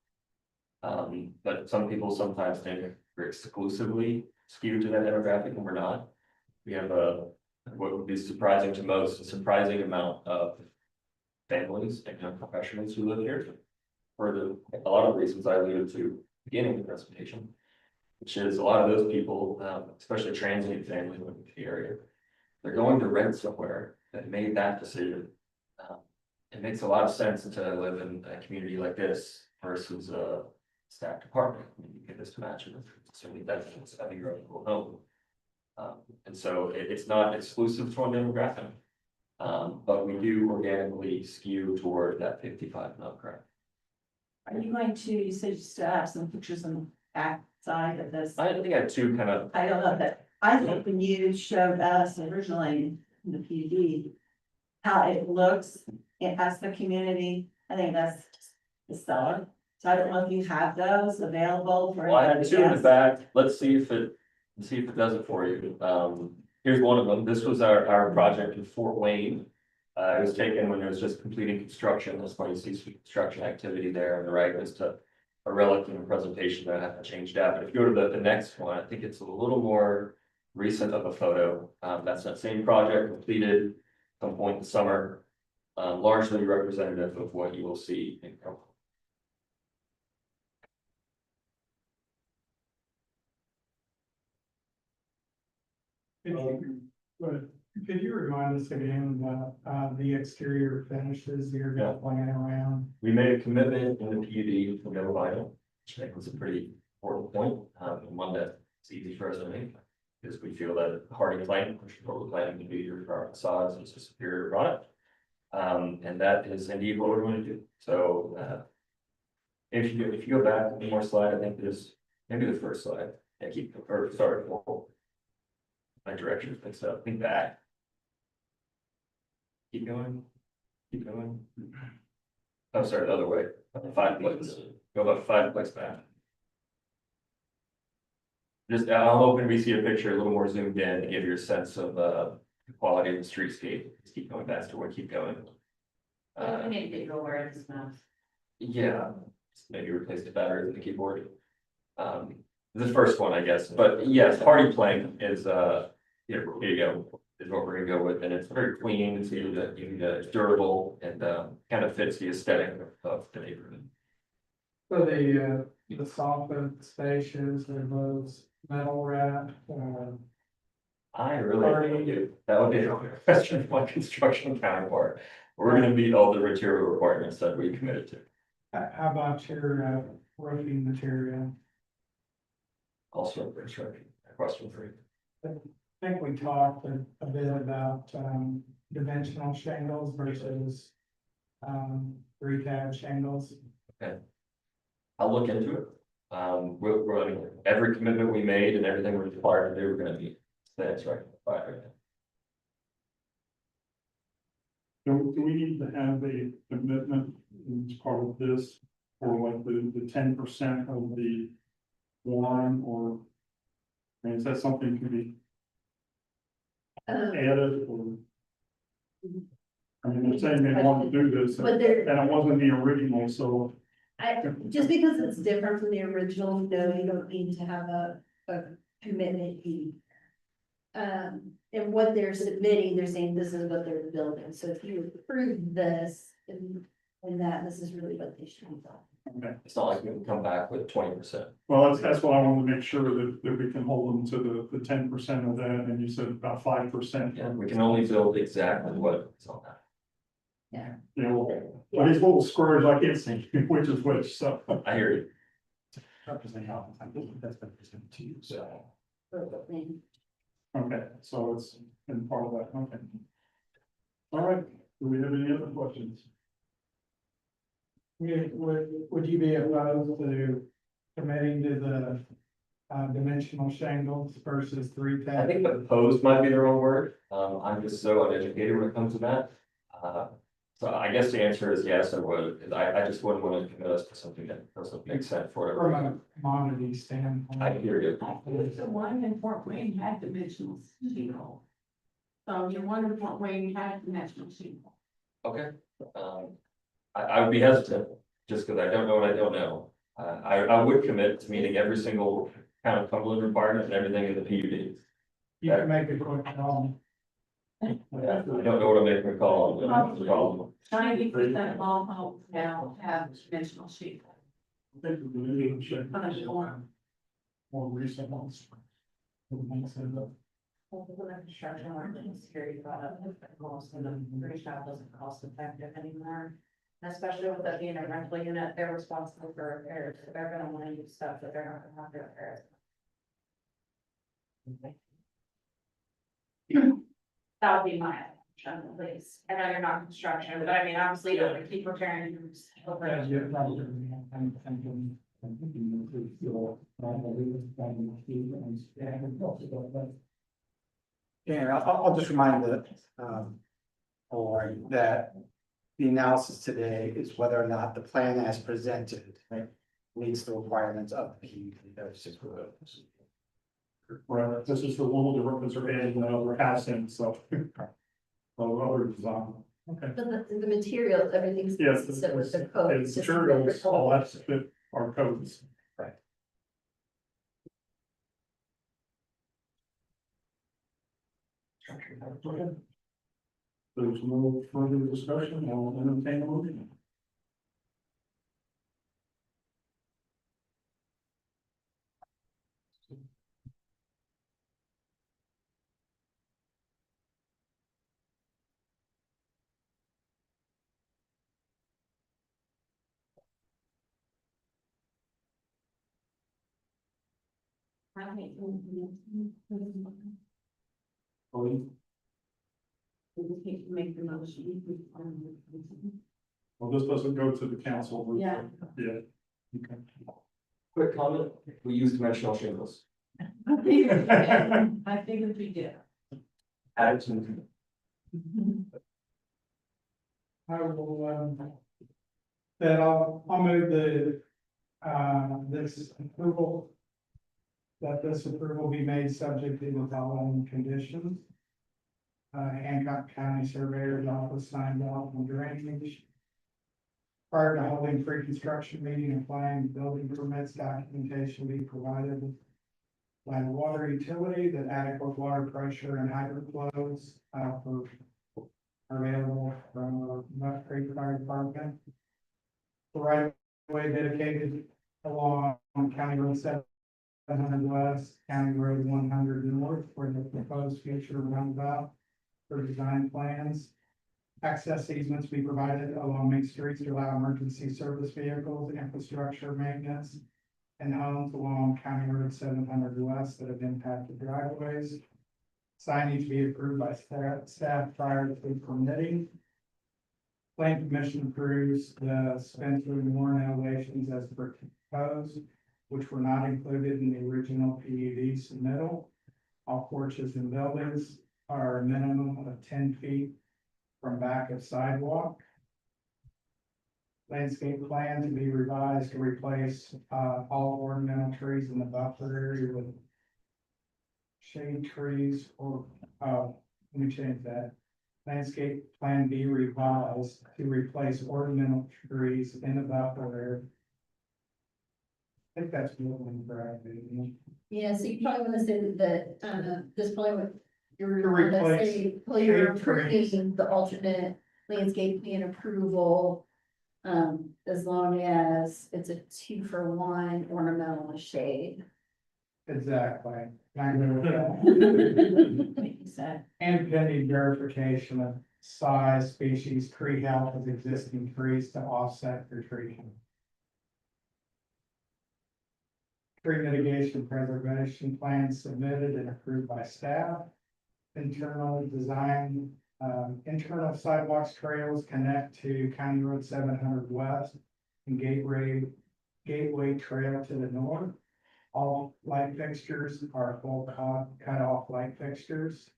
But some people sometimes think we're exclusively skewed to that demographic, and we're not. We have what would be surprising to most, a surprising amount of families and young professionals who live here. For a lot of reasons I alluded to beginning the presentation, which is a lot of those people, especially transient families living in the area, they're going to rent somewhere that made that decision. It makes a lot of sense to live in a community like this versus a staffed apartment. You get this to match it, certainly benefits having your own little home. And so it's not exclusive to one demographic. But we do organically skew toward that 55 and up crowd. Are you going to, you said you still have some pictures on the back side of this? I think I have two kind of, I don't know that, I think when you showed us originally in the PD. How it looks, it has the community, I think that's the seller. So I don't know if you have those available for. well, I had anybody two in the else. back. Let's see if it does it for you. Here's one of them. This was our project in Fort Wayne. It was taken when it was just completing construction. That's why you see some construction activity there on the right. It's a relic in the presentation that I have to change that. But if you go to the next one, I think it's a little more recent of a photo. That's that same project completed some point in the summer, largely representative of what you will see in Cromwell. Could you remind us again about the exterior finishes you're Yeah. playing around? We made a commitment in the PUD for no vinyl, which I think was a pretty important point, and one that's easy for us to make. Because we feel that hardy plank, which is what we're planning to do here for our facades, is a superior product. And that is indeed what we're going to do. So, if you go back one more slide, I think there's maybe the first slide. Yeah, my directions mixed up. Think back. Keep going. Keep going. Oh, sorry, the other way, 5 plex, go about 5 plex back. Just, I'm hoping we see a picture a little more zoomed in to give you a sense of, the quality of the streetscape. Just keep going faster, we'll keep going. need to go where it's not. Yeah, maybe replace the batteries in the keyboard. The first one, I guess, but yes, party plank is, here you go, is what we're gonna go with, and it's very clean, it's even durable, and, kind of fits the aesthetic of the neighborhood. So the soffit spaces and those metal wrap, I really do, that would be a question of my construction counterpart. We're gonna meet all the material requirements that we committed to. how about your roofing material? Also, construction, question for you. I think we talked a bit about dimensional shingles versus 3-tab shingles. I'll look into it. I mean, every commitment we made and everything we're required to do, we're gonna meet. That's right. Do we need to have a commitment as part of this, or like the 10% of the line, or? I mean, is that something can be added, or? I mean, they're saying they want to do this, and But there, it wasn't the original, so. just because it's different from the original, no, you don't need to have a commitment fee. And what they're submitting, they're saying this is what they're building, so if you approve this and that, this is really what they should be done. It's not like we can come back with 20%. Well, that's what I wanted to make sure that we can hold them to the 10% of that, and you said about 5%. Yeah, we can only build exactly what is on that. You know, but these little squares, I can't see which is which, so. I hear you. That's been presented to you, so. Okay, so it's been part of that, okay. All right, do we have any other questions? Would you be opposed to committing to the dimensional shingles versus 3-tab? I think opposed might be the wrong word. I'm just so uneducated when it comes to that. So I guess the answer is yes, I would, because I just wouldn't want to commit us to something that doesn't make sense for From whatever. a commodity standpoint. I hear you. The one in Fort Wayne had dimensional shingle. So your one in Fort Wayne had dimensional shingle. Okay. I would be hesitant, just because I don't know what I don't know. I would commit to meeting every single kind of Cumberland requirement and everything in the PUD. You can make a quick call. I don't know what I'm making a call on, but it's a problem. 90% of all homes now have dimensional shingle. I think we need to check more recent ones. Construction ordinance, security product, cost, and I'm pretty sure it doesn't cost effective anymore. And especially with that being a rental unit, they're responsible for repairs, so they're gonna wanna use stuff that they're not gonna have to repair. That would be my option, at least. I know you're not construction, but I mean, obviously, you don't keep repairing. Yeah, I'll just remind the, or that the analysis today is whether or not the plan as presented, right, meets the requirements of the PUD. That's just what it is. Right, this is a little different because they're adding another house in, so. Other design, okay. But the material, everything's Yes, consistent with the code. it's materials, all that's fit our codes. Right. There's no further discussion, I'll entertain a motion. Make the motion. Well, this doesn't go to the council. Yeah. Yeah. Okay. Quick comment, we use dimensional shingles. I figured we did. Add to. I will That I'll move this approval. That this approval be made subject to the following conditions. Hancock County Surveyor's Office signed off on drainage. Prior to holding pre-construction meeting, applying building permits, documentation be provided by the water utility that adequate water pressure and hydrant flows are available from Musk Creek Fire Department. The right of way dedicated along County Road 700 West, County Road 100 North, for the proposed future roundabout for design plans. Access easements be provided along main streets to allow emergency service vehicles, infrastructure maintenance, and homes along County Road 700 West that have impacted driveways. Signage be approved by staff prior to permitting. Plan Commission approves the Spencer and Warren elevations as proposed, which were not included in the original PUD submittal. All porches and buildings are a minimum of 10 feet from back of sidewalk. Landscape plan to be revised to replace all ornamental trees in the buffer area with shade trees, or let me change that. Landscape plan be revised to replace ornamental trees in the buffer area. I think that's moving correct. Yeah, so you probably wanna say that, this probably what To you're gonna replace say, well, you're shade trees. approving the alternate landscape plan approval. As long as it's a 2-for-1 ornamental and shade. Exactly. I agree with that. Like you said. And pending verification of size, species, tree health of existing trees to offset retreatment. Tree mitigation preservation plan submitted and approved by staff. Internal design, internal sidewalks trails connect to County Road 700 West and Gateway Trail to the north. All light fixtures are full cut off light fixtures.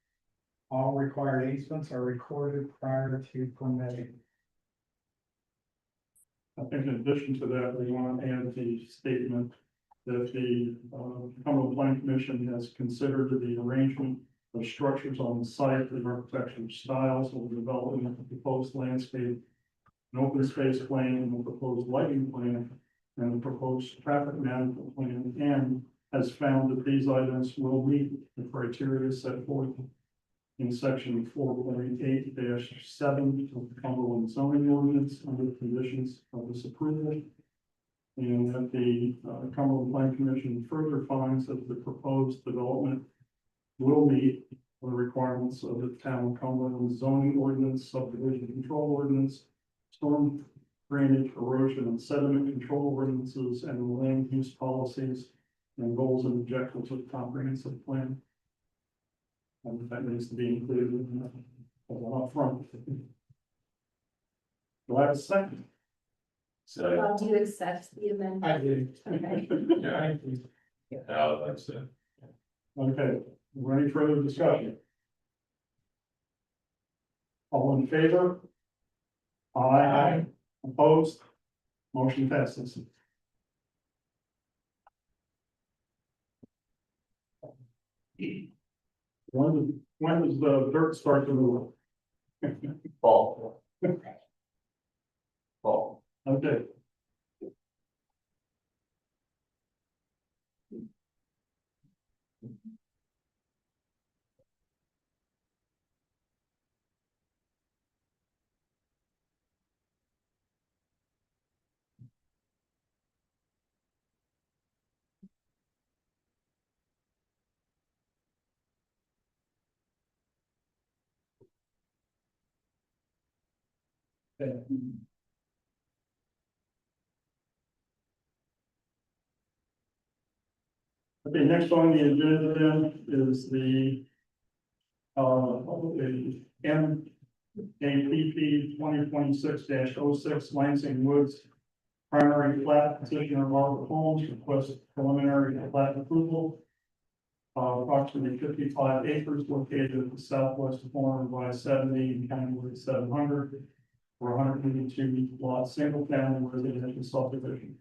All required easements are recorded prior to permitting. I think in addition to that, we want to add the statement that the Cumberland Planning Commission has considered the arrangement of structures on the site, the architectural styles of the development of the proposed landscape, an open space plan, and the proposed lighting plan, and the proposed traffic management plan, and has found that these items will meet the criteria set forth in section 4.8-7 of the Cumberland zoning ordinance under the conditions of this approval. And that the Cumberland Planning Commission further finds that the proposed development will meet the requirements of the town of Cumberland zoning ordinance, subdivision control ordinance, storm drainage, erosion and sediment control ordinances, and the land use policies and goals and objectives of the comprehensive plan. And that needs to be included in up front. Do I have a second? So, Do you accept the amendment? I do. Okay. yeah, Thank you. that's it. Okay, any further discussion? All in favor? Aye. Opposed? Motion passes. When does the dirt start to move? Fall. Fall. Okay. Okay, next on the agenda then is the MAPP 2026-06 Lansing Woods primary plat petitioner Margaret Holmes requests preliminary plat approval. Approximately 55 acres located at the southwest corner of I-70 and County Road 700. for 182 lots, single family residential subdivision.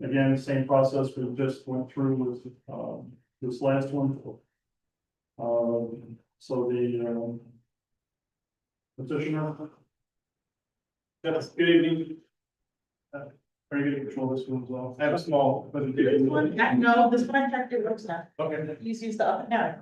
Again, same process we just went through with, this last one. So the, petitioner. Yes, good evening. Very good to control this one as well. I have a small presentation. No, this one tractor works now. Okay. Please use the up and down.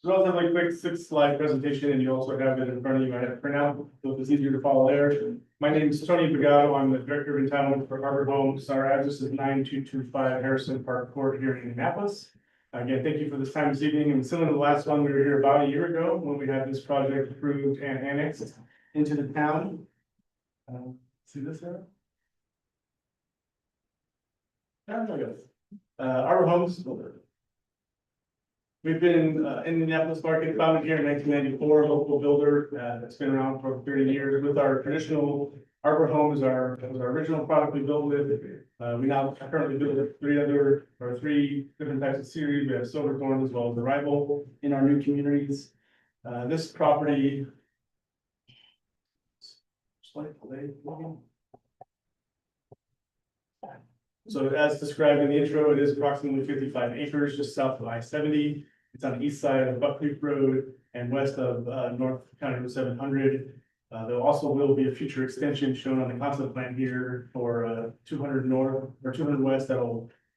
Relatively quick 6-slide presentation, and you also have it in front of you right for now, so it's easier to follow there. My name is Tony Pagano. I'm the Director of Entitlement for Arbor Homes. Our address is 9225 Harrison Park Court here in Indianapolis. Again, thank you for this time this evening, and similar to the last one, we were here about a year ago when we had this project approved and annexed into the town. See this here? Arbor Homes. We've been in Indianapolis market, founded here in 1994, a local builder that's been around for 30 years. With our traditional Arbor Homes, was our original product we built with. We now currently build three different types of series. We have Silverthorn as well as Arrival in our new communities. This property. So as described in the intro, it is approximately 55 acres just south of I-70. It's on the east side of Buck Creek Road and west of North County Road 700. There also will be a future extension shown on the concept plan here for 200 north or 200 west.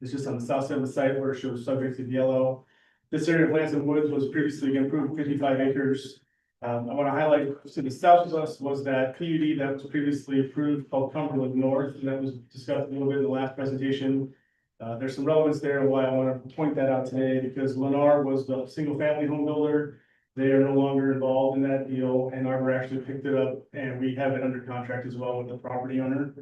It's just on the south side of the site where it shows subject to yellow. This area of Lansing Woods was previously approved 55 acres. I want to highlight to the south of us was that PUD that was previously approved called Cumberland North, and that was discussed a little bit in the last presentation. There's some relevance there and why I want to point that out today, because Lennar was the single family home builder. They are no longer involved in that deal, and Arbor actually picked it up, and we have it under contract as well with the property owner.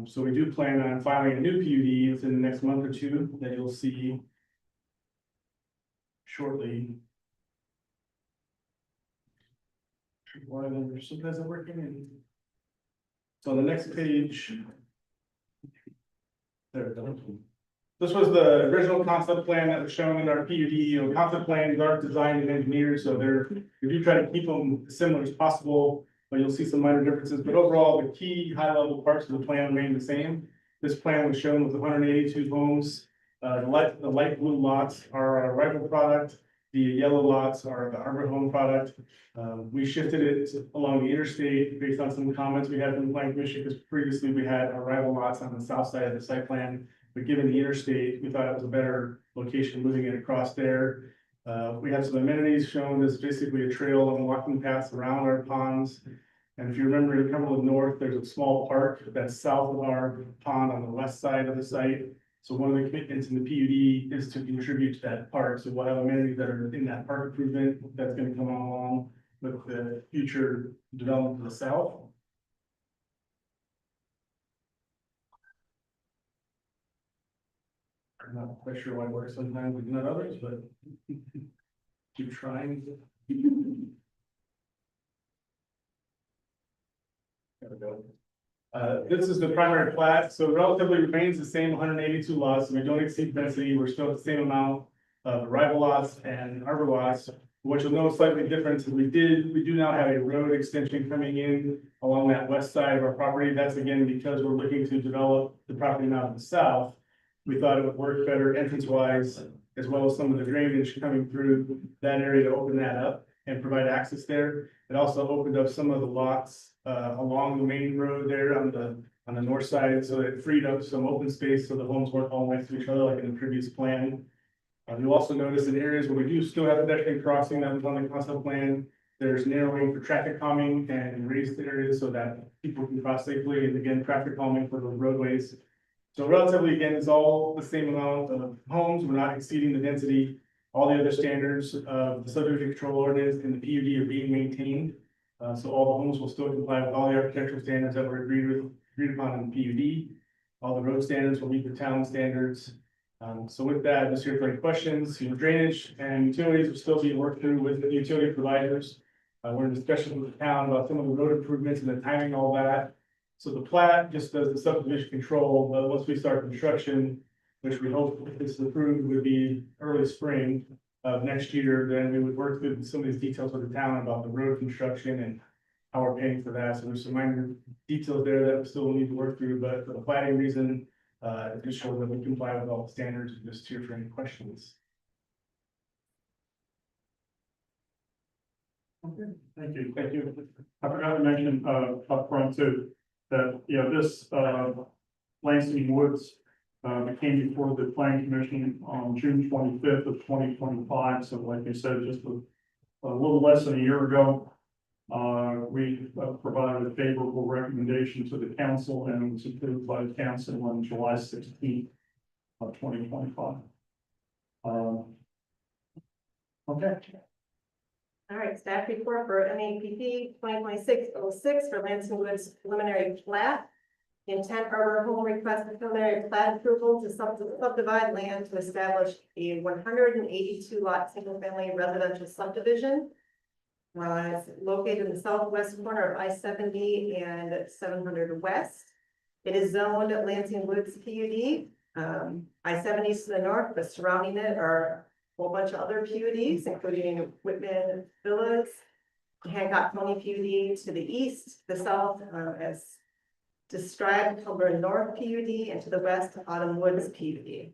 So we do plan on filing a new PUD within the next month or two that you'll see shortly. Why there's something isn't working. So on the next page. There it goes. This was the original concept plan that was shown in our PUD. Concept plans are designed and engineered, so we do try to keep them as similar as possible, but you'll see some minor differences. But overall, the key high level parts of the plan remain the same. This plan was shown with 182 homes. The light blue lots are our Arrival product. The yellow lots are the Arbor Home product. We shifted it along the interstate based on some comments we had from the Planning Commission, because previously we had Arrival lots on the south side of the site plan. But given the interstate, we thought it was a better location moving it across there. We have some amenities shown as basically a trail and walking paths around our ponds. And if you remember in Cumberland North, there's a small park that's south of our pond on the west side of the site. So one of the commitments in the PUD is to contribute to that park. So we'll have amenities that are in that park improvement that's going to come along with the future development to the south. I'm not quite sure why it works sometimes with not others, but keep trying. There we go. This is the primary plat, so it relatively remains the same 182 lots. We don't exceed density. We're still at the same amount of Arrival lots and Arbor lots. What you'll notice slightly different is we do now have a road extension coming in along that west side of our property. That's again because we're looking to develop the property now to the south. We thought it would work better entrance wise, as well as some of the drainage coming through that area to open that up and provide access there. It also opened up some of the lots along the main road there on the north side, so it freed up some open space so the homes weren't all next to each other like in the previous plan. You'll also notice in areas where we do still have pedestrian crossing that was on the concept plan, there's narrowing for traffic calming and raised areas so that people can cross safely, and again, traffic calming for the roadways. So relatively, again, it's all the same amount of homes. We're not exceeding the density. All the other standards of the subdivision control ordinance and the PUD are being maintained. So all the homes will still comply with all the architectural standards that were agreed upon in the PUD. All the road standards will meet the town standards. So with that, just here for any questions. Drainage and utilities will still be worked through with the utility providers. We're in discussion with the town about some of the road improvements and the timing, all that. So the plat just does the subdivision control, but once we start construction, which we hope if this is approved would be early spring of next year, then we would work through some of these details with the town about the road construction and how we're paying for that, so there's some minor details there that we still need to work through, but for the planning reason, it just shows that we comply with all the standards, and just here for any questions. Okay, thank you, thank you. I forgot to mention, up front too, that, this, Lansing Woods, came before the planning commission on June 25th of 2025, so like I said, just a little less than a year ago. We provided a favorable recommendation to the council, and it was approved by the council on July 16th of 2025. Okay. All right, staff report for MAPP 2026-06 for Lansing Woods preliminary plat. Intent Harbor Home request preliminary plat approval to subdivide land to establish a 182 lot single family residential subdivision. It's located in the southwest corner of I-70 and 700 West. It is zoned Lansing Woods PUD. I-70 is to the north, but surrounding it are a whole bunch of other PUDs, including Whitman Villas, Hancock County PUD to the east, the south, as described, Cumberland North PUD, and to the west, Autumn Woods PUD.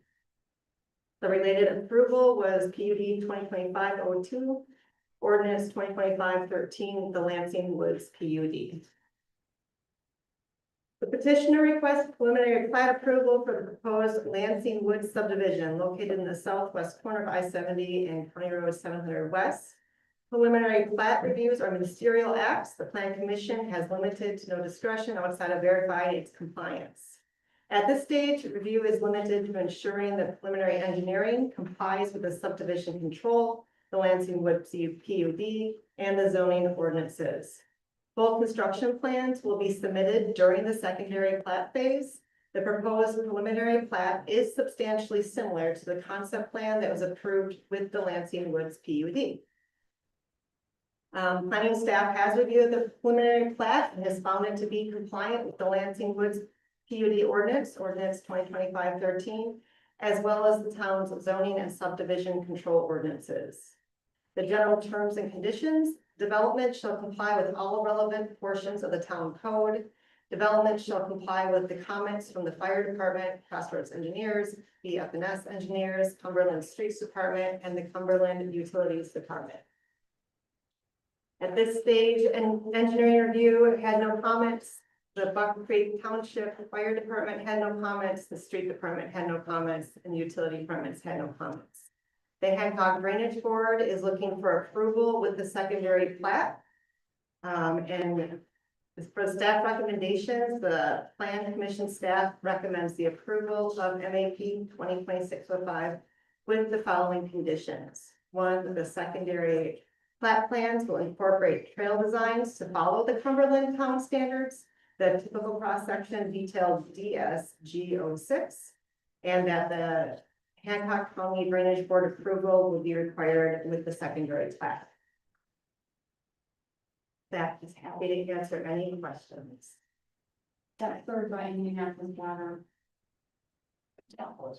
The related approval was PUD 2025-02, ordinance 2025-13, the Lansing Woods PUD. The petitioner requests preliminary plat approval for the proposed Lansing Woods subdivision located in the southwest corner of I-70 and County Road 700 West. Preliminary plat reviews are ministerial acts. The Plan Commission has limited to no discretion outside of verifying its compliance. At this stage, review is limited to ensuring that preliminary engineering complies with the subdivision control, the Lansing Woods PUD, and the zoning ordinances. Full construction plans will be submitted during the secondary plat phase. The proposed preliminary plat is substantially similar to the concept plan that was approved with the Lansing Woods PUD. Planning staff has reviewed the preliminary plat and has found it to be compliant with the Lansing Woods PUD ordinance 2025-13, as well as the town's zoning and subdivision control ordinances. The general terms and conditions: development shall comply with all relevant portions of the town code. Development shall comply with the comments from the fire department, Crossroads engineers, BF&S engineers, Cumberland Streets Department, and the Cumberland Utilities Department. At this stage, an engineering review had no comments. The Buck Creek Township Fire Department had no comments. The Street Department had no comments, and the Utility Departments had no comments. The Hancock Drainage Board is looking for approval with the secondary plat. And for staff recommendations, the Plan Commission staff recommends the approval of MAP 2026-05 with the following conditions. One, the secondary plat plans will incorporate trail designs to follow the Cumberland Town standards, the typical cross-section detailed DSG06, and that the Hancock County Drainage Board approval will be required with the secondary plat. Staff is happy to answer any questions. That's third by Indianapolis Water. Aqua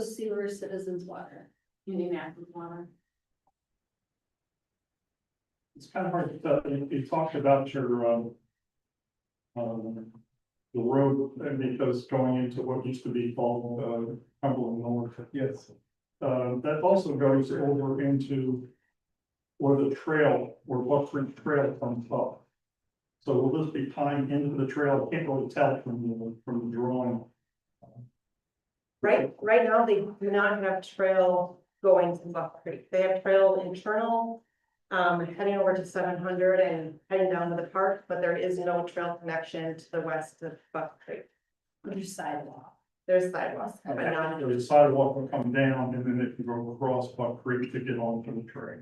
Sewer Citizens Water. Indianapolis Water. It's kind of hard to tell. You talked about your, the road, because going into what used to be called, Cumberland North. Yes. That also goes over into where the trail, where Buck Creek Trail comes up. So will this be tying into the trail? I can't really tell from the drawing. Right now, they do not have trail going to Buck Creek. They have trail internal, heading over to 700 and heading down to the park, but there is no trail connection to the west of Buck Creek. There's sidewalk. There's sidewalks, but not. The sidewalk will come down and then they can go across Buck Creek to get onto the trail.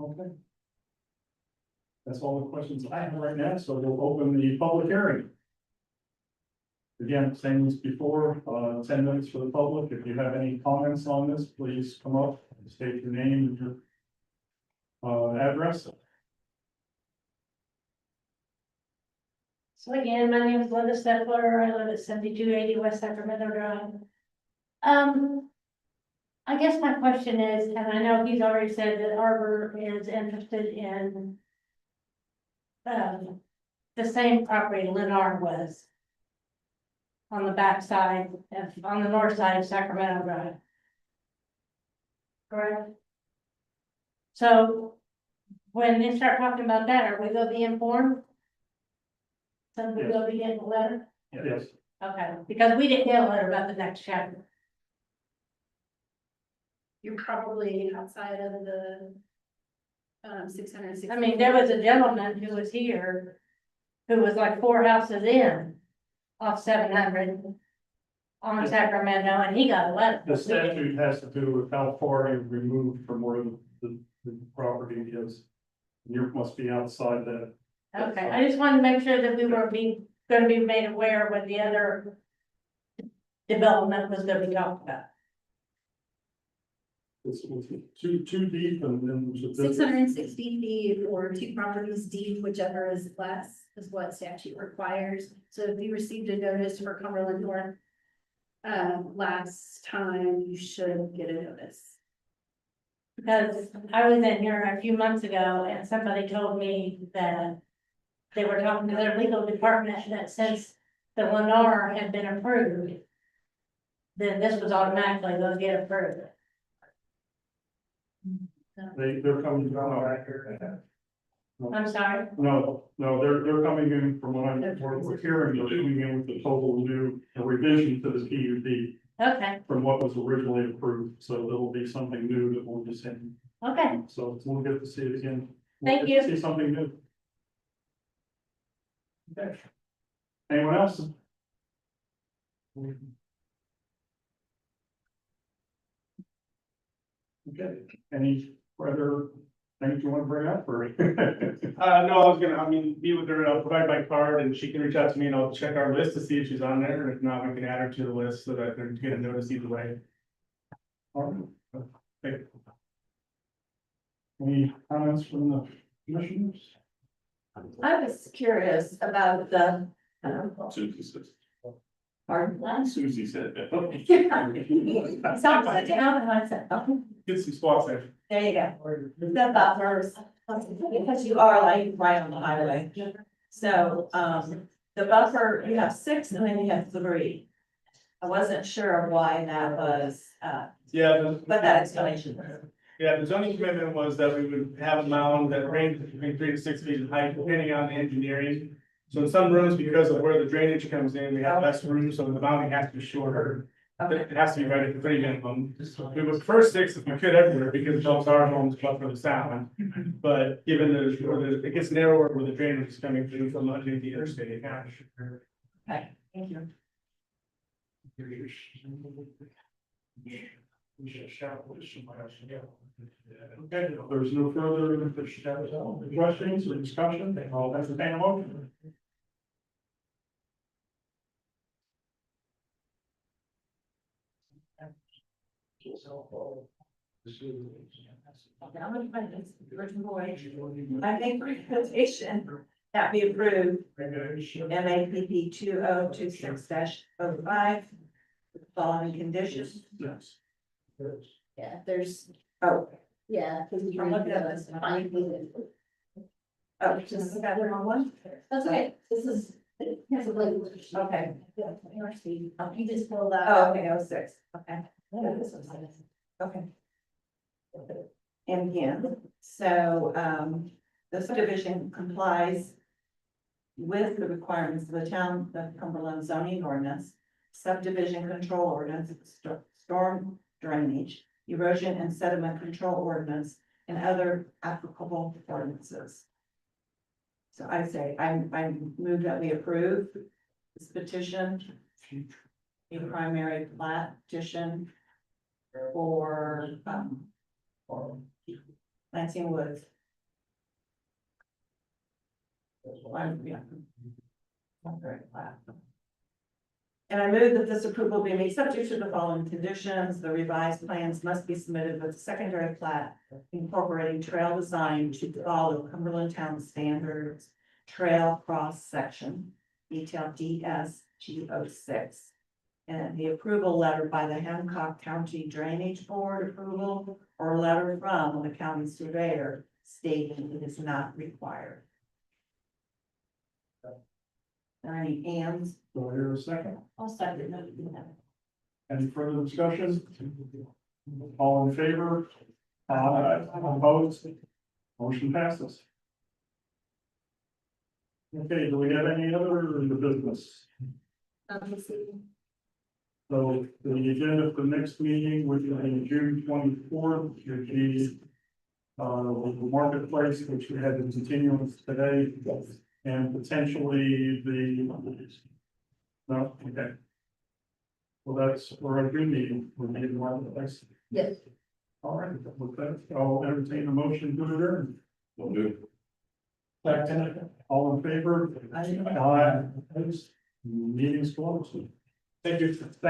Okay. That's all the questions I have right now, so we'll open the public hearing. Again, same as before, 10 minutes for the public. If you have any comments on this, please come up, state your name and your address. So again, my name is Linda Stettler. I live at 7280 West Sacramento Drive. I guess my question is, and I know he's already said that Arbor is interested in the same property Lennar was on the backside, on the north side of Sacramento Drive. Correct? So when they start talking about that, are we gonna be informed? Somebody will be getting a letter? Yes. Okay, because we didn't get a letter about the next chapter. You're probably outside of the 660. I mean, there was a gentleman who was here, who was like 4 houses in off 700 on Sacramento, and he got a letter. The statute has to do with how far you're removed from where the property is. You must be outside that. Okay, I just wanted to make sure that we were gonna be made aware when the other development was gonna be talked about. It's too deep and then. there's a Six hundred and 60 feet or 2 properties deep, whichever is less, is what statute requires. So if you received a notice for Cumberland North last time, you should get a notice. Because I was in here a few months ago and somebody told me that they were talking to their legal department that since the Lennar had been approved, then this was automatically gonna get approved. They're coming down. I'm sorry. No, they're coming in from what we're hearing, they're coming in with a total new revision to the PUD Okay, from what was originally approved, so there'll be something new that we'll be seeing. okay, So we'll get to see it again. We'll Thank get to you. See something new. Okay. Anyone else? Okay, any further things you want to bring up or? No, I was gonna, meet with her, I'll provide my card and she can reach out to me and I'll check our list to see if she's on there. And if not, we can add her to the list so that they're get a notice either way. Okay. Any comments from the commissioners? I was curious about the, Susie said. pardon? Susie said that. It sounds like down and I said, oh, Get some spots there. there you go. The buffers, because you are like right on the highway. So, the buffer, you have 6 and then you have 3. I wasn't sure of why that was, Yeah. but that explanation. Yeah, the zoning commitment was that we would have a mound that ranges between 3 to 6 feet in height, depending on the engineering. So in some rooms, because of where the drainage comes in, we have less room, so the mounding has to be shorter. Okay. It has to be right at the 3 minimum. We would prefer 6 if we could everywhere, because those are homes buffer the sound. But given it gets narrower where the drainage is coming through from underneath the interstate. Okay, thank you. Okay, if there's no further questions or discussion, I'll entertain a motion. Okay, I'm gonna find this original way. I make recommendation that be approved, MAPP 2026-05, with the following conditions. Yes. Yeah, there's, Oh, yeah. I'm looking at this. Oh, just got the wrong one? That's okay, this is. Here's a link. Okay. You just pull that. Oh, okay, 06, okay. Okay. And again, so, the subdivision complies with the requirements of the town of Cumberland zoning ordinance, subdivision control ordinance, storm drainage, erosion and sediment control ordinance, and other applicable ordinances. So I say, I move that we approve this petition, a primary plat petition for, Lansing Woods. Yeah. Primary plat. And I move that this approval be made subject to the following conditions. The revised plans must be submitted with a secondary plat incorporating trail design to follow Cumberland Town standards, trail cross section, detail DSG06. And the approval letter by the Hancock County Drainage Board approval, or a letter from the county surveyor stating it is not required. Are there any ands? Do I hear a second? I'll second that. Any further discussion? All in favor? Opposed? Motion passes. Okay, do we have any other in the business? So the agenda for the next meeting, which is in June 24th, would be the marketplace, which we had the continuance today, and potentially the. No, okay. Well, that's for a good meeting, we're meeting the marketplace. Yes. All right, with that, I'll entertain a motion to adjourn. Will do. Second, all in favor? Aye. Opposed? Meeting's closed. Thank you.